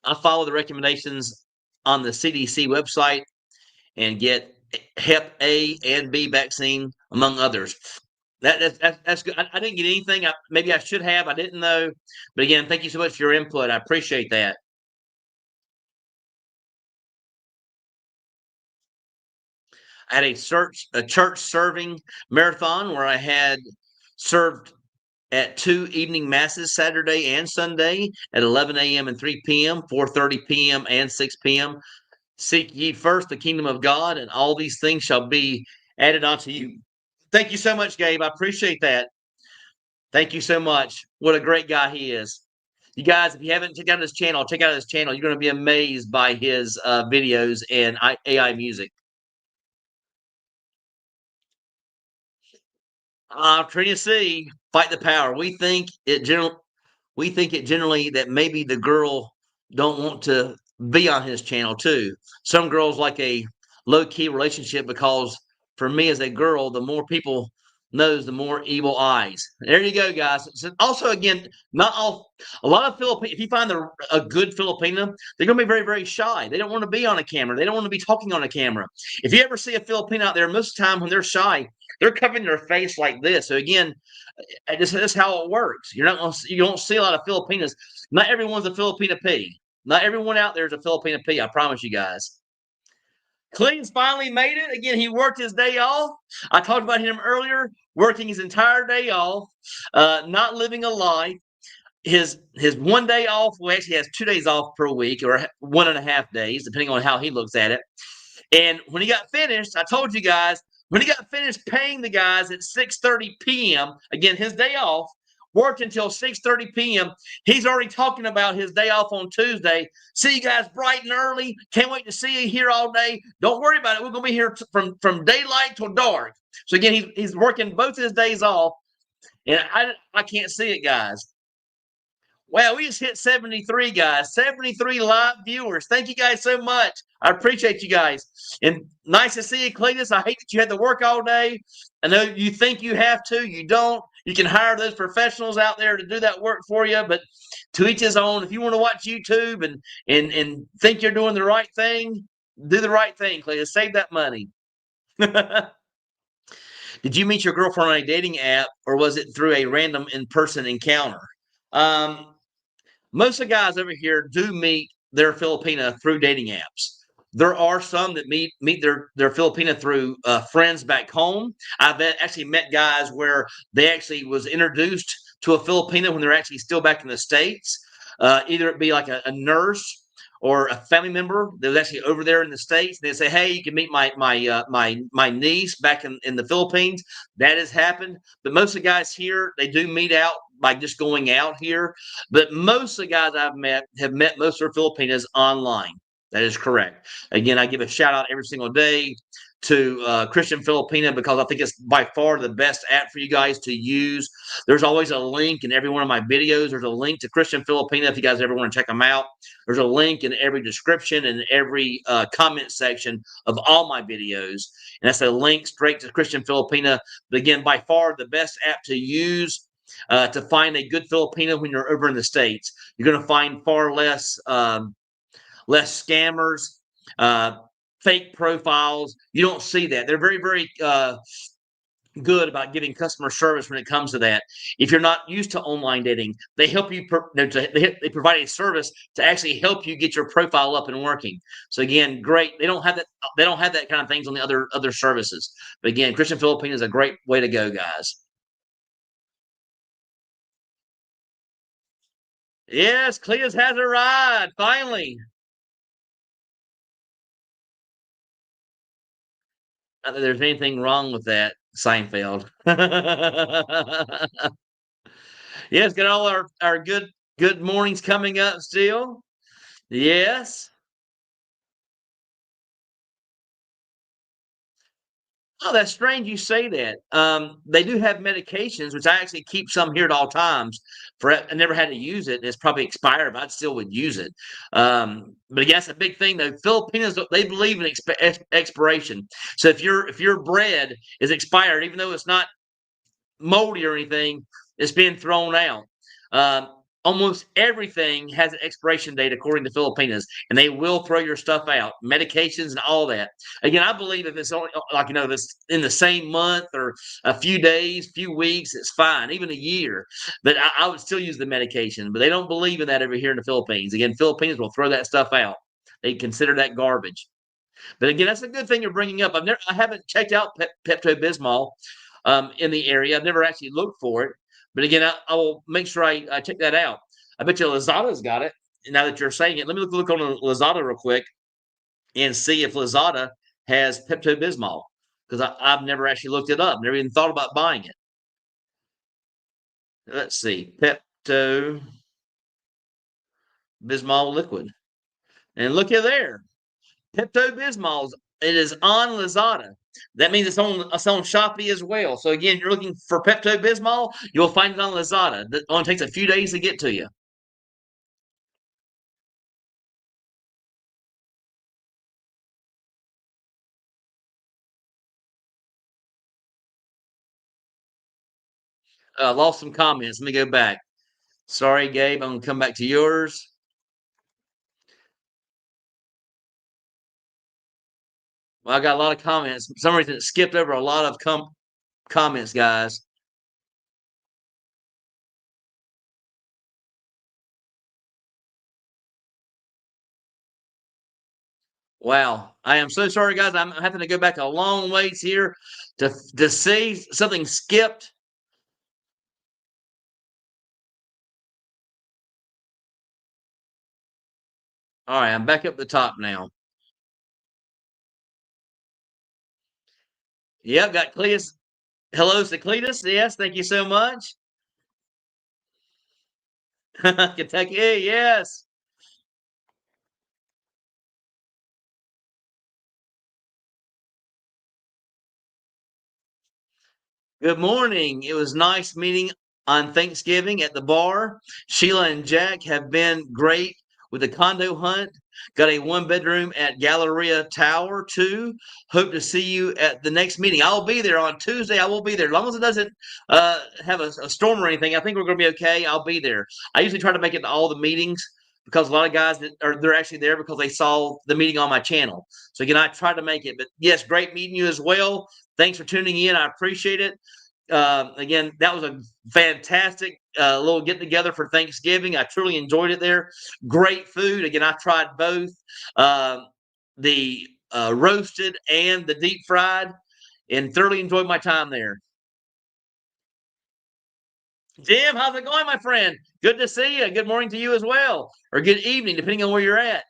I follow the recommendations on the CDC website and get Hep A and B vaccine, among others. That's good. I didn't get anything. Maybe I should have. I didn't know. But again, thank you so much for your input. I appreciate that. I had a church serving marathon where I had served at 2 evening masses Saturday and Sunday at 11 a.m. and 3 p.m., 4:30 p.m. and 6 p.m. Seek ye first the kingdom of God, and all these things shall be added unto you. Thank you so much, Gabe. I appreciate that. Thank you so much. What a great guy he is. You guys, if you haven't checked out his channel, check out his channel. You're going to be amazed by his videos and AI music. Trina C, fight the power. We think it generally that maybe the girl don't want to be on his channel too. Some girls like a low key relationship because for me as a girl, the more people knows, the more evil eyes. There you go, guys. So also, again, not all. A lot of Filipino. If you find a good Filipino, they're going to be very, very shy. They don't want to be on a camera. They don't want to be talking on a camera. If you ever see a Filipino out there, most of the time when they're shy, they're covering their face like this. So again, this is how it works. You don't see a lot of Filipinos. Not everyone's a Filipina P. Not everyone out there is a Filipina P. I promise you guys. Clayton's finally made it. Again, he worked his day off. I talked about him earlier, working his entire day off, not living a life. His one day off, well, actually has 2 days off per week, or 1.5 days, depending on how he looks at it. And when he got finished, I told you guys, when he got finished paying the guys at 6:30 p.m., again, his day off, worked until 6:30 p.m. He's already talking about his day off on Tuesday. See you guys bright and early. Can't wait to see you here all day. Don't worry about it. We're going to be here from daylight till dark. So again, he's working both his days off, and I can't see it, guys. Wow, we just hit 73, guys. 73 live viewers. Thank you guys so much. I appreciate you guys. And nice to see you, Cletus. I hate that you had to work all day. I know you think you have to. You don't. You can hire those professionals out there to do that work for you. But to each his own. If you want to watch YouTube and think you're doing the right thing, do the right thing, Cletus. Save that money. Did you meet your girlfriend on a dating app, or was it through a random in-person encounter? Most of the guys over here do meet their Filipina through dating apps. There are some that meet their Filipina through friends back home. I've actually met guys where they actually was introduced to a Filipina when they're actually still back in the States. Either it be like a nurse or a family member that was actually over there in the States. They say, "Hey, you can meet my niece back in the Philippines." That has happened, but most of the guys here, they do meet out by just going out here. But most of the guys I've met have met most of their Filipinas online. That is correct. Again, I give a shout out every single day to Christian Filipina because I think it's by far the best app for you guys to use. There's always a link in every one of my videos. There's a link to Christian Filipina if you guys ever want to check them out. There's a link in every description and every comment section of all my videos. And that's a link straight to Christian Filipina. But again, by far the best app to use to find a good Filipino when you're over in the States. You're going to find far less scammers, fake profiles. You don't see that. They're very, very good about giving customer service when it comes to that. If you're not used to online dating, they help you. They provide a service to actually help you get your profile up and working. So again, great. They don't have that. They don't have that kind of things on the other services. But again, Christian Filipina is a great way to go, guys. Yes, Cletus has arrived finally. Not that there's anything wrong with that, Seinfeld. Yes, got all our good mornings coming up still. Yes. Oh, that's strange you say that. They do have medications, which I actually keep some here at all times. I never had to use it. It's probably expired, but I still would use it. But again, that's a big thing. Though Filipinos, they believe in expiration. So if your bread is expired, even though it's not moldy or anything, it's being thrown out. Almost everything has an expiration date according to Filipinos, and they will throw your stuff out, medications and all that. Again, I believe if it's only like if it's in the same month or a few days, few weeks, it's fine, even a year. But I would still use the medication. But they don't believe in that over here in the Philippines. Again, Filipinos will throw that stuff out. They consider that garbage. But again, that's a good thing you're bringing up. I haven't checked out Pepto Bismol in the area. I've never actually looked for it. But again, I will make sure I check that out. I bet you Lazada's got it. Now that you're saying it, let me look on Lazada real quick and see if Lazada has Pepto Bismol, because I've never actually looked it up. Never even thought about buying it. Let's see, Pepto Bismol liquid, and look at there, Pepto Bismol. It is on Lazada. That means it's on Shopee as well. So again, you're looking for Pepto Bismol, you'll find it on Lazada. That only takes a few days to get to you. Lost some comments. Let me go back. Sorry, Gabe. I'm gonna come back to yours. Well, I got a lot of comments. For some reason, it skipped over a lot of comments, guys. Wow. I am so sorry, guys. I'm having to go back a long ways here to see something skipped. All right, I'm back up the top now. Yep, got Cletus. Hello to Cletus. Yes, thank you so much. Kentucky, yes. Good morning. It was nice meeting on Thanksgiving at the bar. Sheila and Jack have been great with the condo hunt. Got a one bedroom at Galleria Tower too. Hope to see you at the next meeting. I'll be there on Tuesday. I will be there. As long as it doesn't have a storm or anything, I think we're going to be okay. I'll be there. I usually try to make it to all the meetings because a lot of guys they're actually there because they saw the meeting on my channel. So again, I try to make it. But yes, great meeting you as well. Thanks for tuning in. I appreciate it. Again, that was a fantastic little get together for Thanksgiving. I truly enjoyed it there. Great food. Again, I tried both the roasted and the deep fried, and thoroughly enjoyed my time there. Jim, how's it going, my friend? Good to see you. Good morning to you as well, or good evening, depending on where you're at.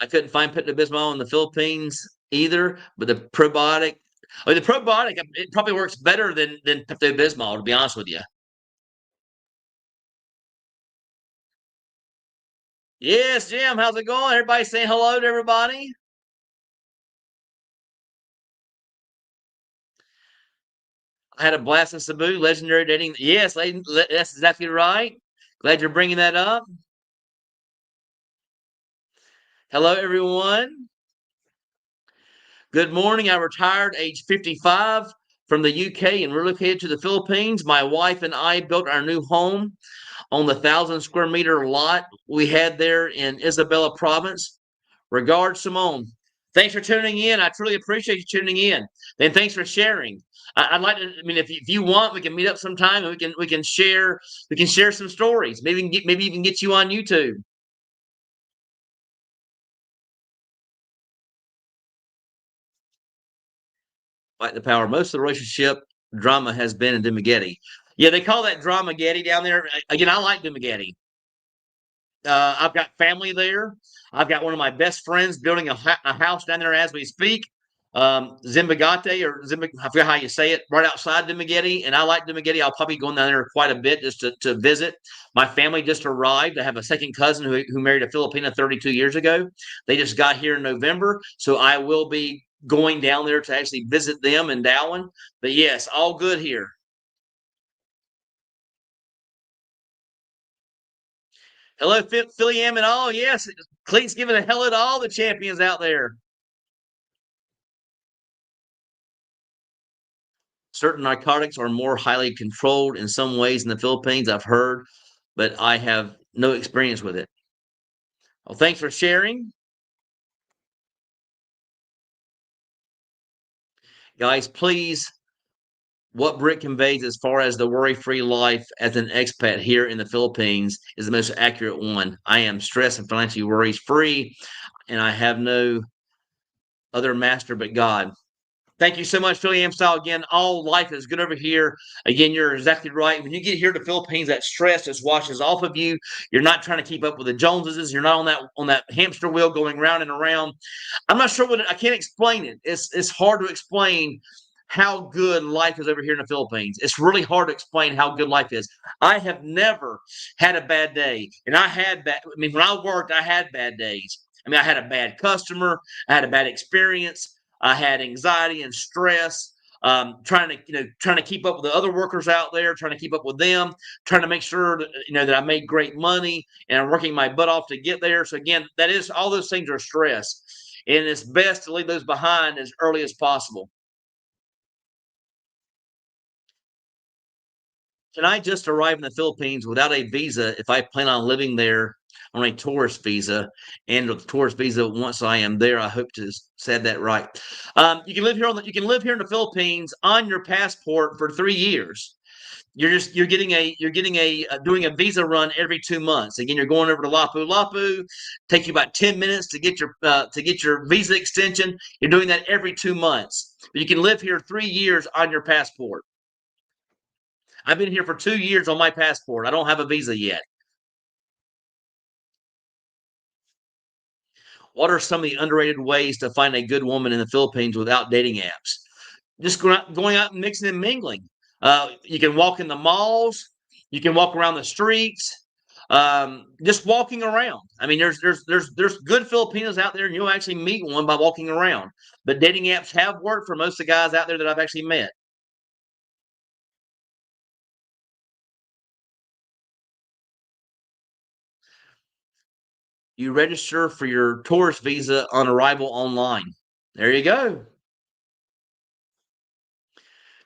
I couldn't find Pepto Bismol in the Philippines either, but the probiotic, it probably works better than Pepto Bismol, to be honest with you. Yes, Jim, how's it going? Everybody saying hello to everybody. I had a blast in Cebu, legendary dating. Yes, that's exactly right. Glad you're bringing that up. Hello, everyone. Good morning. I retired age 55 from the UK and relocated to the Philippines. My wife and I built our new home on the 1,000 square meter lot we had there in Isabela province. Regards, Simone. Thanks for tuning in. I truly appreciate you tuning in. And thanks for sharing. I'd like to. I mean, if you want, we can meet up sometime and we can share some stories. Maybe even get you on YouTube. Like the power. Most of the relationship drama has been in Dumagetti. Yeah, they call that Dramagetti down there. Again, I like Dumagetti. I've got family there. I've got one of my best friends building a house down there as we speak. Zimbabwe or I forget how you say it, right outside Dumaguete. And I like Dumaguete. I'll probably go down there quite a bit just to visit. My family just arrived. I have a second cousin who married a Filipina 32 years ago. They just got here in November. So I will be going down there to actually visit them in Darwin. But yes, all good here. Hello, Philly Am and all. Yes, Cleet's giving a hello to all the champions out there. Certain narcotics are more highly controlled in some ways in the Philippines, I've heard, but I have no experience with it. Well, thanks for sharing. Guys, please, what Britt conveys as far as the worry free life as an expat here in the Philippines is the most accurate one. I am stress and financially worries free, and I have no other master but God. Thank you so much, Philly Amstyle. Again, all life is good over here. Again, you're exactly right. When you get here to the Philippines, that stress just washes off of you. You're not trying to keep up with the Joneses. You're not on that hamster wheel going round and around. I'm not sure I can't explain it. It's hard to explain how good life is over here in the Philippines. It's really hard to explain how good life is. I have never had a bad day, and when I worked, I had bad days. I mean, I had a bad customer. I had a bad experience. I had anxiety and stress, trying to keep up with the other workers out there, trying to keep up with them, trying to make sure that that I made great money and I'm working my butt off to get there. So again, that is all those things are stress, and it's best to leave those behind as early as possible. Can I just arrive in the Philippines without a visa if I plan on living there on a tourist visa and a tourist visa once I am there? I hope to said that right. You can live here you can live here in the Philippines on your passport for 3 years. You're getting a doing a visa run every 2 months. Again, you're going over to Lapu-Lapu. Take you about 10 minutes to get your visa extension. You're doing that every 2 months. But you can live here 3 years on your passport. I've been here for 2 years on my passport. I don't have a visa yet. What are some of the underrated ways to find a good woman in the Philippines without dating apps? Just going out and mixing and mingling. You can walk in the malls. You can walk around the streets. Just walking around. I mean, there's good Filipinos out there, and you'll actually meet one by walking around. But dating apps have worked for most of the guys out there that I've actually met. You register for your tourist visa on arrival online. There you go.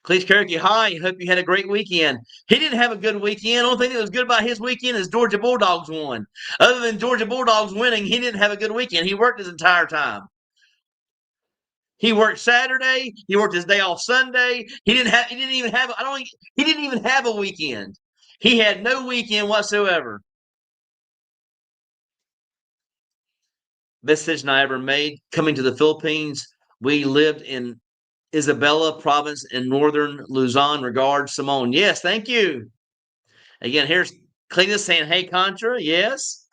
Cleese Karaoke, hi. Hope you had a great weekend. He didn't have a good weekend. The only thing that was good about his weekend is Georgia Bulldogs won. Other than Georgia Bulldogs winning, he didn't have a good weekend. He worked his entire time. He worked Saturday. He worked his day off Sunday. He didn't have. He didn't even have. I don't. He didn't even have a weekend. He had no weekend whatsoever. Best decision I ever made coming to the Philippines. We lived in Isabela province in northern Luzon. Regards, Simone. Yes, thank you. Again, here's Cletus saying, "Hey, Contra." Yes.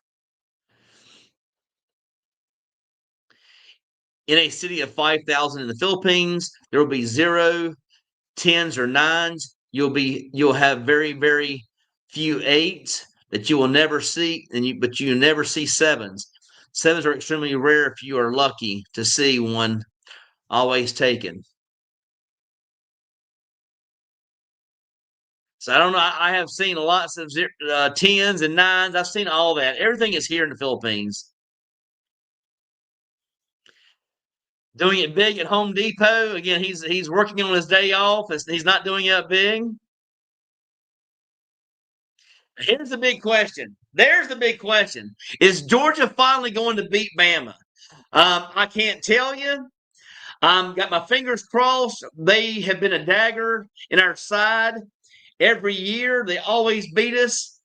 In a city of 5,000 in the Philippines, there will be zero tens or nines. You'll have very few eights that you will never see, but you never see sevens. Sevens are extremely rare if you are lucky to see one. Always taken. So I don't know. I have seen lots of tens and nines. I've seen all that. Everything is here in the Philippines. Doing it big at Home Depot. Again, he's working on his day off. He's not doing it big. Here's the big question. There's the big question. Is Georgia finally going to beat Bama? I can't tell you. Got my fingers crossed. They have been a dagger in our side every year. They always beat us,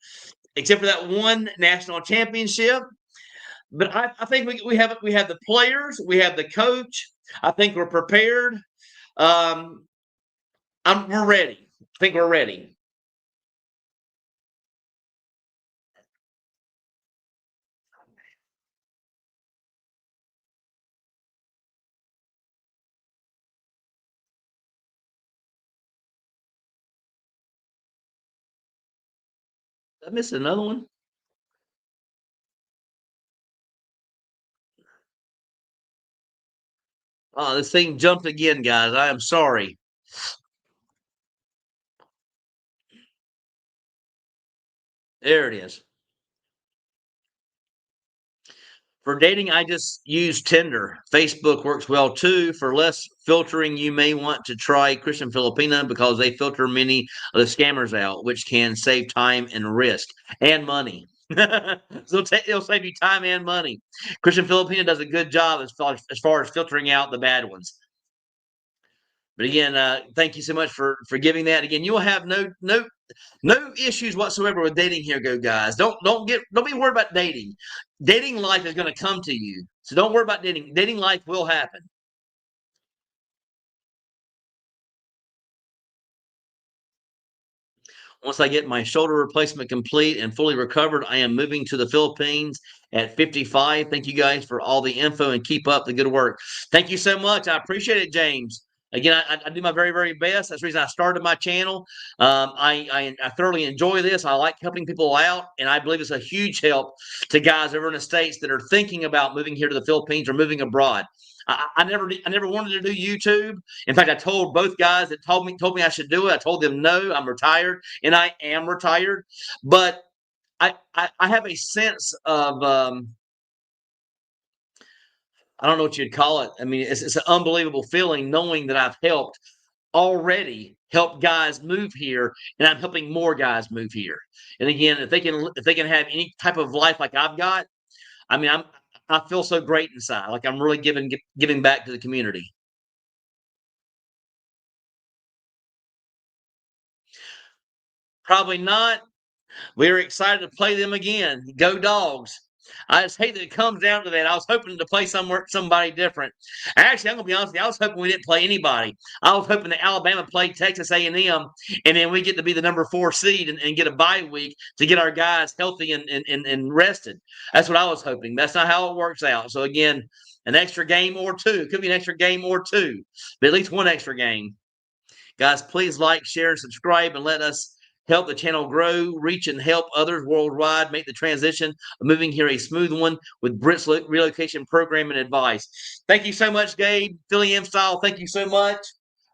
except for that one national championship. But I think we have the players, we have the coach. I think we're prepared. Um, we're ready. I think we're ready. I missed another one. Oh, this thing jumped again, guys. I am sorry. There it is. For dating, I just use Tinder. Facebook works well too. For less filtering, you may want to try Christian Filipina because they filter many of the scammers out, which can save time and risk and money. So it'll save you time and money. Christian Filipina does a good job as far as filtering out the bad ones. But again, thank you so much for giving that. Again, you will have no issues whatsoever with dating here, go guys. Don't be worried about dating. Dating life is going to come to you, so don't worry about dating. Dating life will happen. Once I get my shoulder replacement complete and fully recovered, I am moving to the Philippines at 55. Thank you guys for all the info and keep up the good work. Thank you so much. I appreciate it, James. Again, I do my very, very best. That's the reason I started my channel. I thoroughly enjoy this. I like helping people out, and I believe it's a huge help to guys over in the States that are thinking about moving here to the Philippines or moving abroad. I never wanted to do YouTube. In fact, I told both guys that told me I should do it. I told them no, I'm retired, and I am retired. But I have a sense of I don't know what you'd call it. I mean, it's an unbelievable feeling knowing that I've helped guys move here, and I'm helping more guys move here. And again, if they can have any type of life like I've got, I mean, I feel so great inside, like I'm really giving back to the community. Probably not. We're excited to play them again. Go Dogs. I just hate that it comes down to that. I was hoping to play somebody different. Actually, I'm gonna be honest with you. I was hoping we didn't play anybody. I was hoping that Alabama played Texas A&M, and then we get to be the number 4 seed and get a bye week to get our guys healthy and rested. That's what I was hoping. That's not how it works out. So again, an extra game or two. Could be an extra game or two, but at least one extra game. Guys, please like, share, and subscribe, and let us help the channel grow, reach, and help others worldwide make the transition of moving here a smooth one with Britt's relocation program and advice. Thank you so much, Gabe. Philly M Style, thank you so much.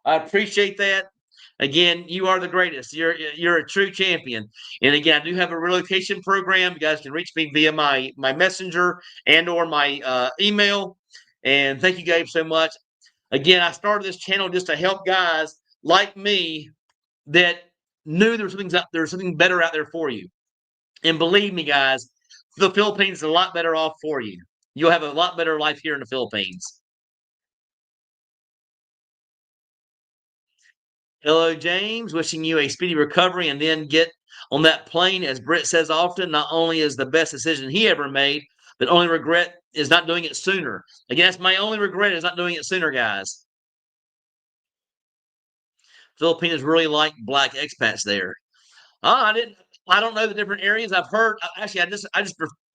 I appreciate that. Again, you are the greatest. You're a true champion. And again, I do have a relocation program. You guys can reach me via my messenger and or my email. And thank you, Gabe, so much. Again, I started this channel just to help guys like me that knew there's something better out there for you. And believe me, guys, the Philippines is a lot better off for you. You'll have a lot better life here in the Philippines. Hello, James. Wishing you a speedy recovery and then get on that plane. As Britt says often, not only is the best decision he ever made, but only regret is not doing it sooner. Again, that's my only regret is not doing it sooner, guys. Filipinos really like black expats there. I didn't. I don't know the different areas. I've heard. Actually, I just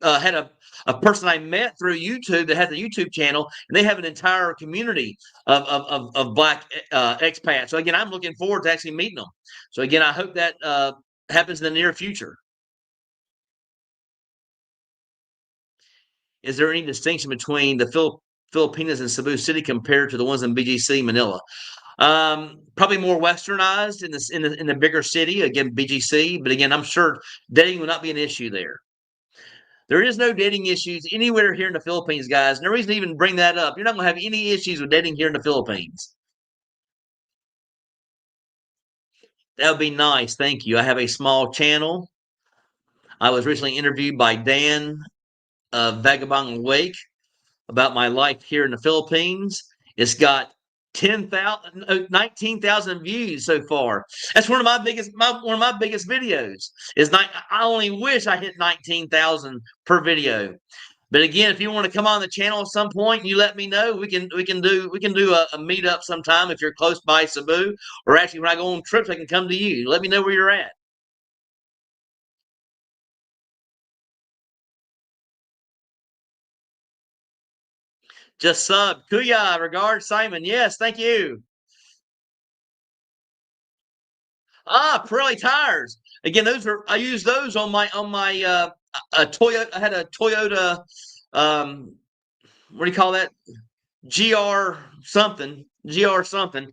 had a person I met through YouTube that has a YouTube channel, and they have an entire community of black expats. So again, I'm looking forward to actually meeting them. So again, I hope that happens in the near future. Is there any distinction between the Filipinas and Cebu City compared to the ones in BGC Manila? Probably more westernized in the bigger city. Again, BGC, but again, I'm sure dating will not be an issue there. There is no dating issues anywhere here in the Philippines, guys. No reason to even bring that up. You're not going to have any issues with dating here in the Philippines. That would be nice. Thank you. I have a small channel. I was recently interviewed by Dan of Vagabond Wake about my life here in the Philippines. It's got 19,000 views so far. That's one of my biggest videos. I only wish I hit 19,000 per video. But again, if you want to come on the channel at some point, you let me know. We can do a meetup sometime if you're close by Cebu, or actually when I go on trips, I can come to you. Let me know where you're at. Just sub. Kuya, regards, Simon. Yes, thank you. Pirelli tires. Again, those are I use those on my a Toyota. I had a Toyota. What do you call that? GR something. GR something.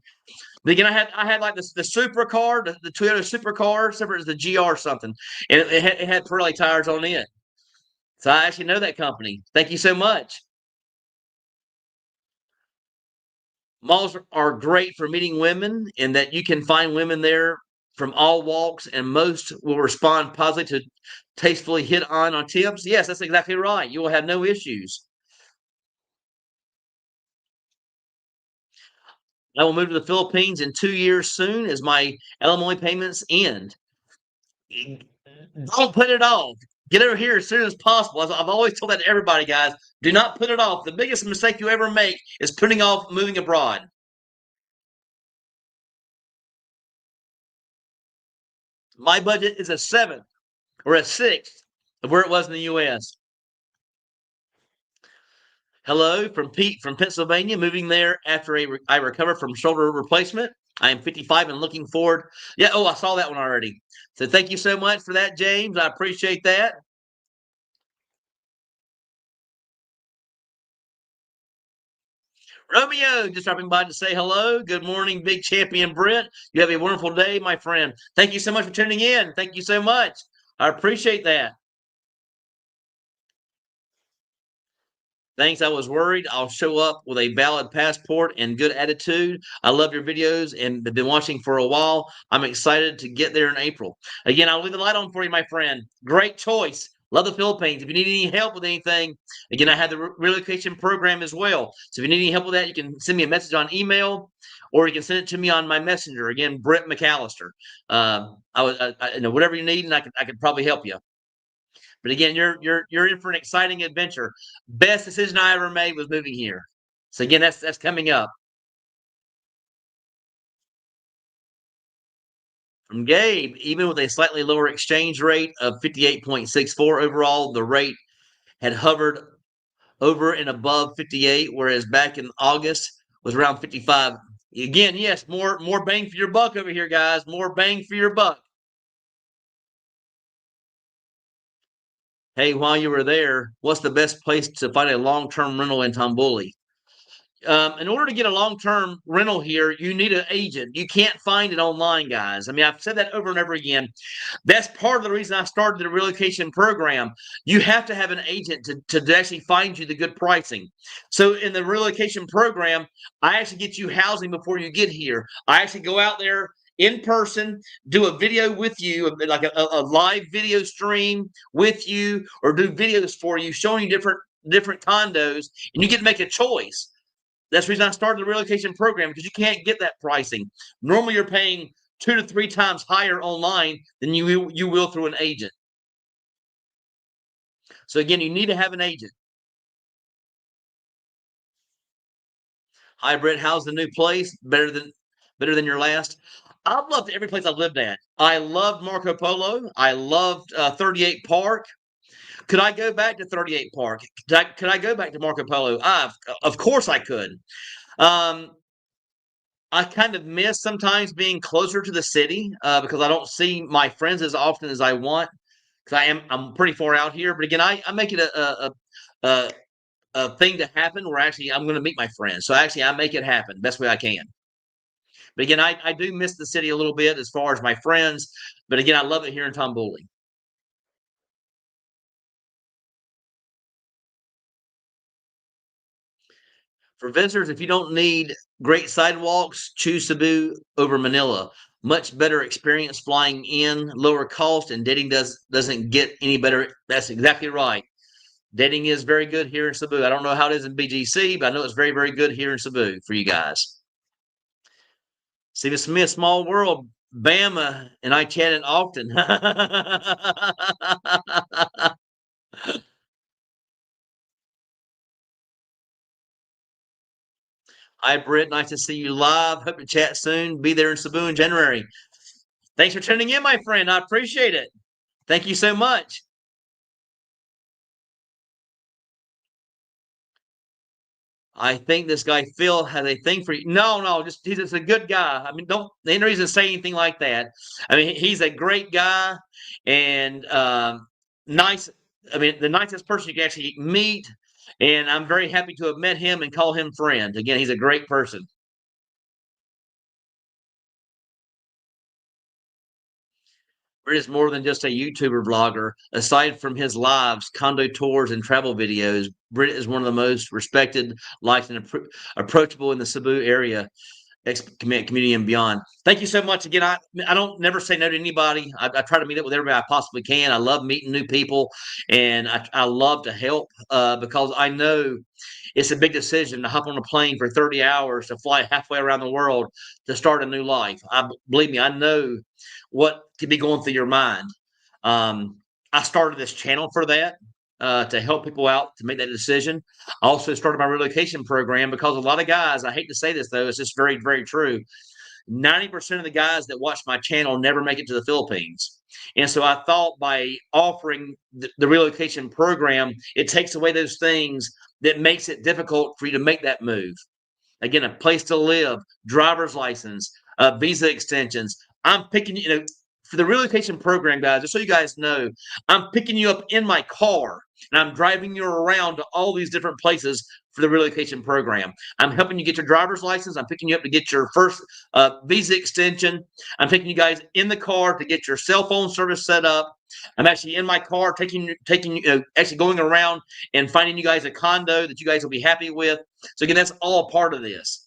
But again, I had like the supercar, the Toyota supercar, separate as the GR something, and it had Pirelli tires on it. So I actually know that company. Thank you so much. Malls are great for meeting women in that you can find women there from all walks, and most will respond positively to tastefully hit on tips. Yes, that's exactly right. You will have no issues. I will move to the Philippines in 2 years soon as my alimony payments end. Don't put it off. Get over here as soon as possible. I've always told that to everybody, guys. Do not put it off. The biggest mistake you ever make is putting off moving abroad. My budget is a seventh or a sixth of where it was in the U.S. Hello from Pete from Pennsylvania, moving there after I recover from shoulder replacement. I am 55 and looking forward. Yeah, oh, I saw that one already. So thank you so much for that, James. I appreciate that. Romeo, just dropping by to say hello. Good morning, big champion Brent. You have a wonderful day, my friend. Thank you so much for tuning in. Thank you so much. I appreciate that. Thanks. I was worried. I'll show up with a valid passport and good attitude. I love your videos and have been watching for a while. I'm excited to get there in April. Again, I'll leave the light on for you, my friend. Great choice. Love the Philippines. If you need any help with anything, again, I have the relocation program as well. So if you need any help with that, you can send me a message on email or you can send it to me on my messenger. Again, Brett McAllister. Whatever you need, and I could probably help you. But again, you're in for an exciting adventure. Best decision I ever made was moving here. So again, that's coming up. From Gabe, even with a slightly lower exchange rate of 58.64 overall, the rate had hovered over and above 58, whereas back in August was around 55. Again, yes, more bang for your buck over here, guys. More bang for your buck. Hey, while you were there, what's the best place to find a long-term rental in Tambuli? In order to get a long-term rental here, you need an agent. You can't find it online, guys. I mean, I've said that over and over again. That's part of the reason I started the relocation program. You have to have an agent to actually find you the good pricing. So in the relocation program, I actually get you housing before you get here. I actually go out there in person, do a video with you, like a live video stream with you, or do videos for you, showing you different condos, and you get to make a choice. That's the reason I started the relocation program, because you can't get that pricing. Normally, you're paying 2 to 3 times higher online than you will through an agent. So again, you need to have an agent. Hi, Brett. How's the new place? Better than your last? I've loved every place I've lived at. I loved Marco Polo. I loved 38 Park. Could I go back to 38 Park? Could I go back to Marco Polo? Of course I could. Um, I kind of miss sometimes being closer to the city because I don't see my friends as often as I want because I'm pretty far out here. But again, I make it a a thing to happen where actually I'm going to meet my friends. So actually, I make it happen best way I can. But again, I do miss the city a little bit as far as my friends. But again, I love it here in Tomboli. For visitors, if you don't need great sidewalks, choose Cebu over Manila. Much better experience flying in, lower cost, and dating doesn't get any better. That's exactly right. Dating is very good here in Cebu. I don't know how it is in BGC, but I know it's very, very good here in Cebu for you guys. Stephen Smith, small world. Bama and I chatted often. Hi, Britt. Nice to see you live. Hope to chat soon. Be there in Cebu in January. Thanks for tuning in, my friend. I appreciate it. Thank you so much. I think this guy Phil has a thing for you. No, no, he's just a good guy. I mean, don't the reason to say anything like that. I mean, he's a great guy and nice. I mean, the nicest person you can actually meet. And I'm very happy to have met him and call him friend. Again, he's a great person. Britt is more than just a YouTuber vlogger. Aside from his lives, condo tours, and travel videos, Britt is one of the most respected, liked, and approachable in the Cebu area community and beyond. Thank you so much again. I don't never say no to anybody. I try to meet up with everybody I possibly can. I love meeting new people, and I love to help because I know it's a big decision to hop on a plane for 30 hours to fly halfway around the world to start a new life. Believe me, I know what could be going through your mind. I started this channel for that. To help people out to make that decision. I also started my relocation program because a lot of guys, I hate to say this though, it's just very, very true. 90% of the guys that watch my channel never make it to the Philippines. And so I thought by offering the relocation program, it takes away those things that makes it difficult for you to make that move. Again, a place to live, driver's license, visa extensions. I'm picking, for the relocation program, guys, just so you guys know, I'm picking you up in my car and I'm driving you around to all these different places for the relocation program. I'm helping you get your driver's license. I'm picking you up to get your first visa extension. I'm taking you guys in the car to get your cell phone service set up. I'm actually in my car taking actually going around and finding you guys a condo that you guys will be happy with. So again, that's all part of this.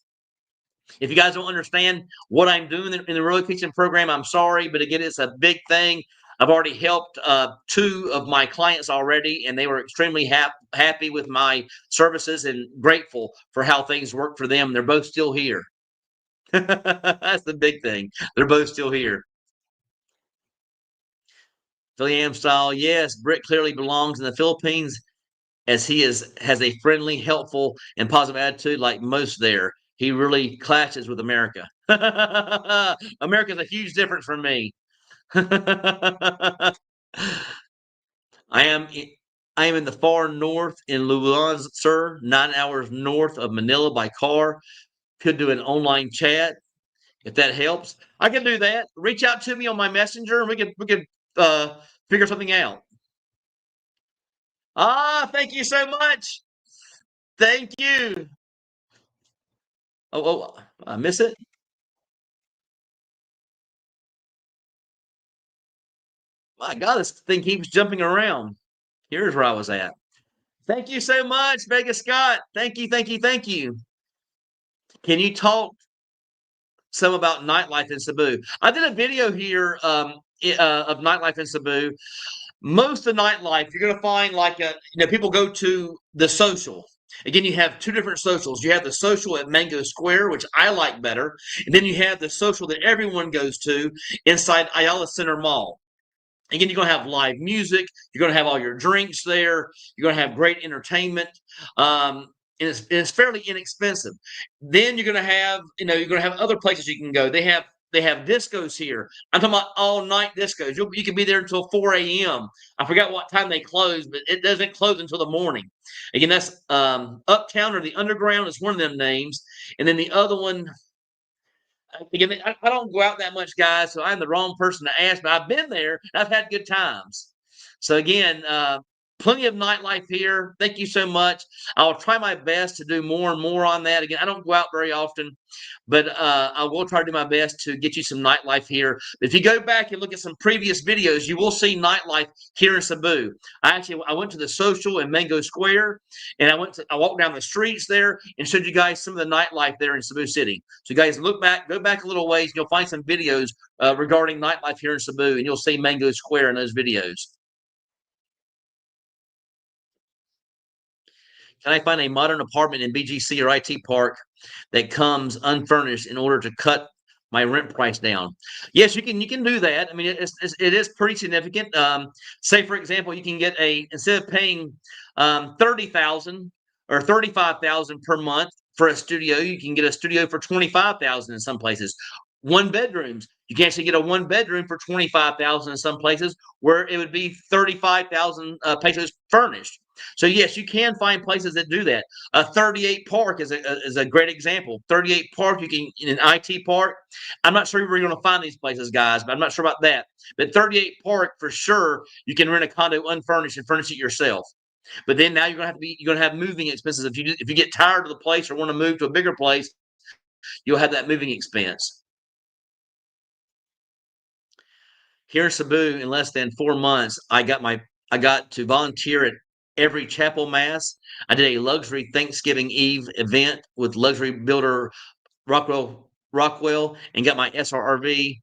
If you guys don't understand what I'm doing in the relocation program, I'm sorry, but again, it's a big thing. I've already helped 2 of my clients already, and they were extremely happy with my services and grateful for how things work for them. They're both still here. That's the big thing. They're both still here. Philly Am style, yes. Britt clearly belongs in the Philippines as he has a friendly, helpful, and positive attitude like most there. He really clashes with America. America's a huge difference from me. I am I am in the far north in Luzon, sir, 9 hours north of Manila by car. Could do an online chat if that helps. I can do that. Reach out to me on my messenger and we could figure something out. Ah, thank you so much. Thank you. Oh, I miss it. My God, this thing keeps jumping around. Here's where I was at. Thank you so much, Vegas Scott. Thank you, thank you, thank you. Can you talk some about nightlife in Cebu? I did a video here of nightlife in Cebu. Most of the nightlife, you're going to find like people go to the social. Again, you have 2 different socials. You have the social at Mango Square, which I like better, and then you have the social that everyone goes to inside Ayala Center Mall. Again, you're going to have live music. You're going to have all your drinks there. You're going to have great entertainment. And it's fairly inexpensive. Then you're going to have, you're going to have other places you can go. They have discos here. I'm talking about all night discos. You can be there until 4 a.m. I forgot what time they close, but it doesn't close until the morning. Again, that's Uptown or the Underground is one of them names, and then the other one. Again, I don't go out that much, guys, so I'm the wrong person to ask. But I've been there. And I've had good times. So again, plenty of nightlife here. Thank you so much. I'll try my best to do more and more on that. Again, I don't go out very often, but I will try to do my best to get you some nightlife here. If you go back and look at some previous videos, you will see nightlife here in Cebu. I went to the social in Mango Square, and I walked down the streets there and showed you guys some of the nightlife there in Cebu City. So you guys go back a little ways, and you'll find some videos regarding nightlife here in Cebu, and you'll see Mango Square in those videos. Can I find a modern apartment in BGC or IT Park that comes unfurnished in order to cut my rent price down? Yes, you can. You can do that. I mean, it is pretty significant. Say, for example, you can get instead of paying 30,000 or 35,000 per month for a studio, you can get a studio for 25,000 in some places. one bedrooms. You can actually get a one bedroom for 25,000 in some places, where it would be 35,000 pesos furnished. So yes, you can find places that do that. 38 Park is a great example. 38 Park, you can in an IT Park. I'm not sure where you're going to find these places, guys, but I'm not sure about that. But 38 Park for sure, you can rent a condo unfurnished and furnish it yourself. But then now you're going to have moving expenses if you get tired of the place or want to move to a bigger place. You'll have that moving expense. Here in Cebu, in less than 4 months, I got to volunteer at every chapel mass. I did a luxury Thanksgiving Eve event with luxury builder Rockwell, and got my SRRV,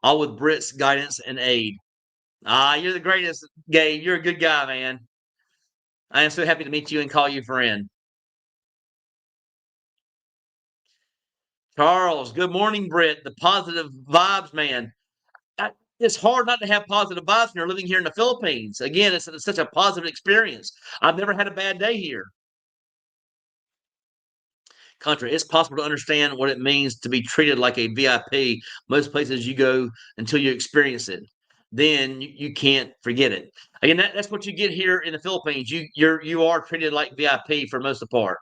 all with Britt's guidance and aid. Ah, you're the greatest, Gabe. You're a good guy, man. I am so happy to meet you and call you friend. Charles, good morning, Britt. The positive vibes, man. It's hard not to have positive vibes when you're living here in the Philippines. Again, it's such a positive experience. I've never had a bad day here. Contra, it's possible to understand what it means to be treated like a VIP. Most places you go until you experience it. Then you can't forget it. Again, that's what you get here in the Philippines. You are treated like VIP for most of the part.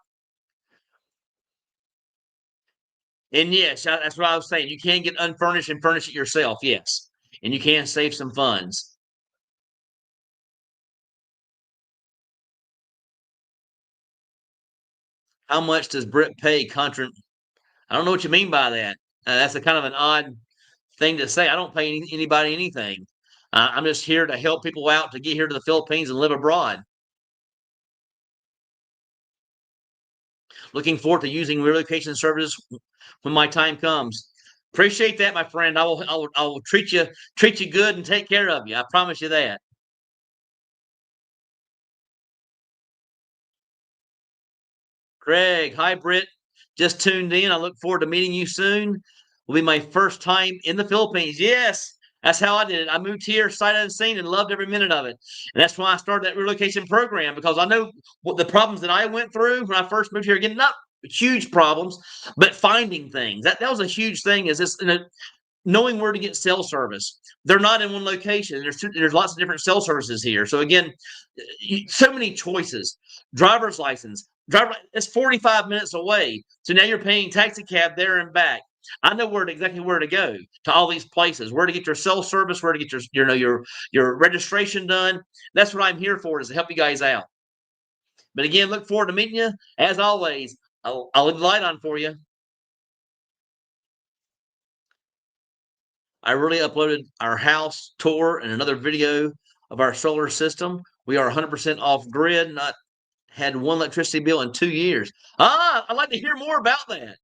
And yes, that's what I was saying. You can get unfurnished and furnish it yourself. Yes, and you can save some funds. How much does Brit pay contra? I don't know what you mean by that. That's a kind of an odd thing to say. I don't pay anybody anything. I'm just here to help people out to get here to the Philippines and live abroad. Looking forward to using relocation services when my time comes. Appreciate that, my friend. I will treat you good and take care of you. I promise you that. Craig, hi Britt. Just tuned in. I look forward to meeting you soon. Will be my first time in the Philippines. Yes, that's how I did it. I moved here sight unseen and loved every minute of it. And that's why I started that relocation program, because I know what the problems that I went through when I first moved here. Again, not huge problems, but finding things. That was a huge thing. Is this, knowing where to get cell service. They're not in one location. There's lots of different cell services here. So again, so many choices. Driver's license. It's 45 minutes away. So now you're paying taxi cab there and back. I know exactly where to go to all these places, where to get your cell service, where to get your registration done. That's what I'm here for, is to help you guys out. But again, look forward to meeting you. As always, I'll leave the light on for you. I really uploaded our house tour and another video of our solar system. We are 100% off grid, not had one electricity bill in 2 years. I'd like to hear more about that.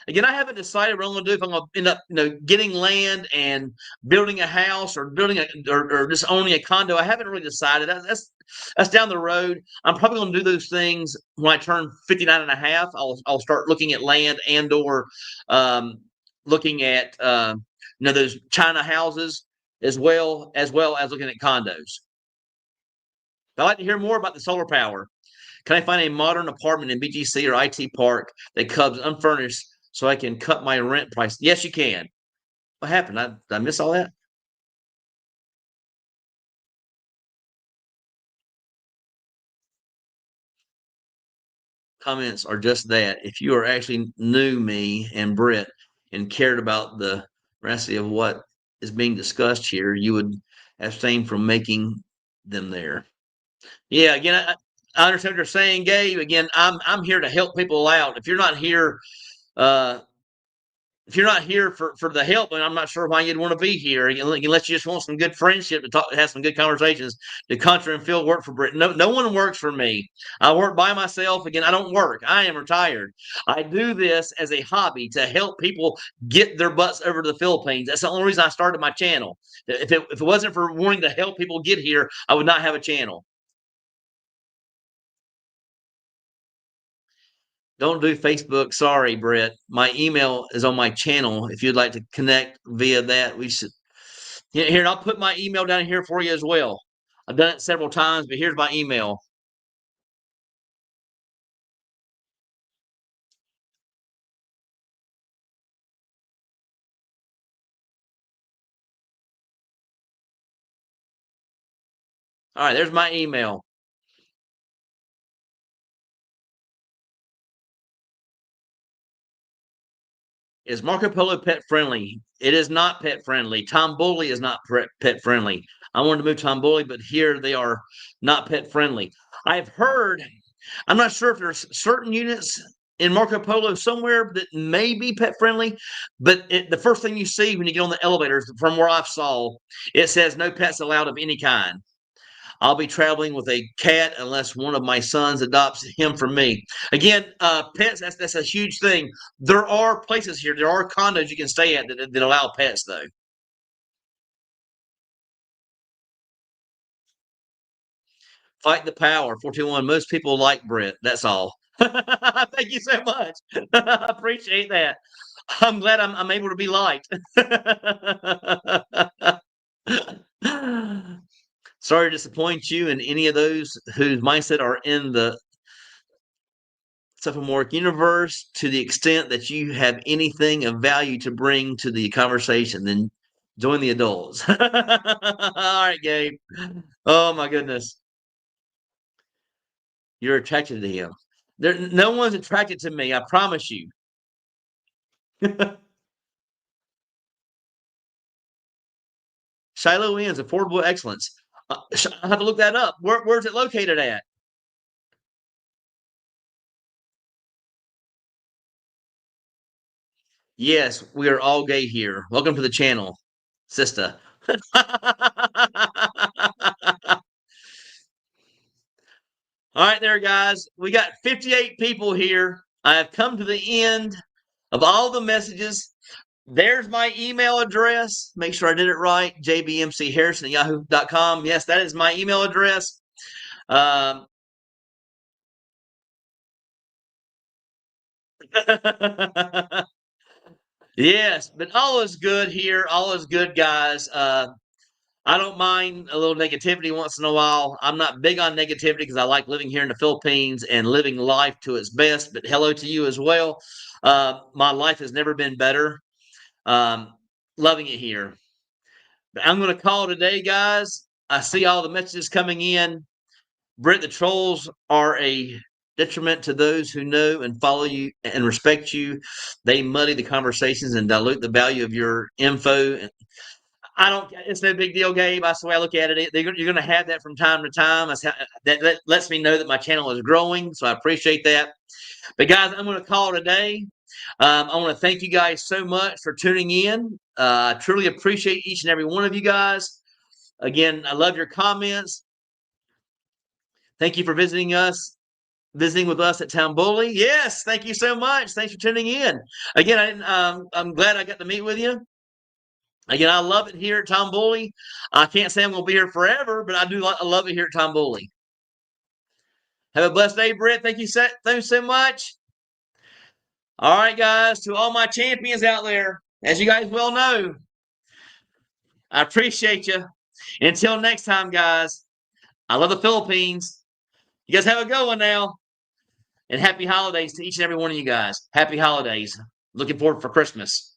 Again, I haven't decided what I'm going to do, if I'm going to end up, getting land and building a house, or building or just owning a condo. I haven't really decided. That's down the road. I'm probably going to do those things when I turn 59 and a half. I'll start looking at land and/or looking at those China houses, as well as looking at condos. I'd like to hear more about the solar power. Can I find a modern apartment in BGC or IT Park that comes unfurnished so I can cut my rent price? Yes, you can. What happened? Did I miss all that? Comments are just that. If you are actually knew me and Britt and cared about the rest of what is being discussed here, you would abstain from making them there. Yeah, again, I understand what you're saying, Gabe. Again, I'm here to help people out. Uh, if you're not here for the help, and I'm not sure why you'd want to be here, unless you just want some good friendship to talk, have some good conversations. The Contra and Phil work for Britain. No one works for me. I work by myself. Again, I don't work. I am retired. I do this as a hobby to help people get their butts over to the Philippines. That's the only reason I started my channel. If it wasn't for wanting to help people get here, I would not have a channel. Don't do Facebook. Sorry, Brett. My email is on my channel. If you'd like to connect via that, we should. Here, and I'll put my email down here for you as well. I've done it several times, but here's my email. All right, there's my email. Is Marco Polo pet friendly? It is not pet friendly. Tom Bully is not pet friendly. I wanted to move Tom Bully, but here they are not pet friendly. I've heard, I'm not sure if there's certain units in Marco Polo somewhere that may be pet friendly, but the first thing you see when you get on the elevators, from where I saw, it says no pets allowed of any kind. I'll be traveling with a cat unless one of my sons adopts him from me. Again, pets, that's a huge thing. There are places here, there are condos you can stay at that allow pets, though. Fight the power, 421. Most people like Brett. That's all. Thank you so much. I appreciate that. I'm glad I'm able to be liked. Sorry to disappoint you and any of those whose mindset are in the sophomoric universe. To the extent that you have anything of value to bring to the conversation, then join the adults. All right, Gabe. Oh my goodness. You're attracted to him. No one's attracted to me, I promise you. Shiloh Inn's Affordable Excellence. I have to look that up. Where's it located at? Yes, we are all gay here. Welcome to the channel, sister. All right, there, guys. We got 58 people here. I have come to the end of all the messages. There's my email address. Make sure I did it right. jbmcharrison at yahoo.com. Yes, that is my email address. Um, yes, but all is good here. All is good, guys. I don't mind a little negativity once in a while. I'm not big on negativity because I like living here in the Philippines and living life to its best. But hello to you as well. My life has never been better. Um, Loving it here. But I'm going to call today, guys. I see all the messages coming in. Brent, the trolls are a detriment to those who know and follow you and respect you. They muddy the conversations and dilute the value of your info. I don't. It's no big deal, Gabe. That's the way I look at it. You're going to have that from time to time. That lets me know that my channel is growing, so I appreciate that. But guys, I'm going to call it a day. I want to thank you guys so much for tuning in. I truly appreciate each and every one of you guys. Again, I love your comments. Thank you for visiting with us at Town Bully. Yes, thank you so much. Thanks for tuning in. Again, I'm glad I got to meet with you. Again, I love it here at Tom Bully. I can't say I'm going to be here forever, but I love it here at Tom Bully. Have a blessed day, Brett. Thanks so much. All right, guys, to all my champions out there, as you guys well know, I appreciate you. Until next time, guys, I love the Philippines. You guys have a good one now. And happy holidays to each and every one of you guys. Happy holidays. Looking forward for Christmas.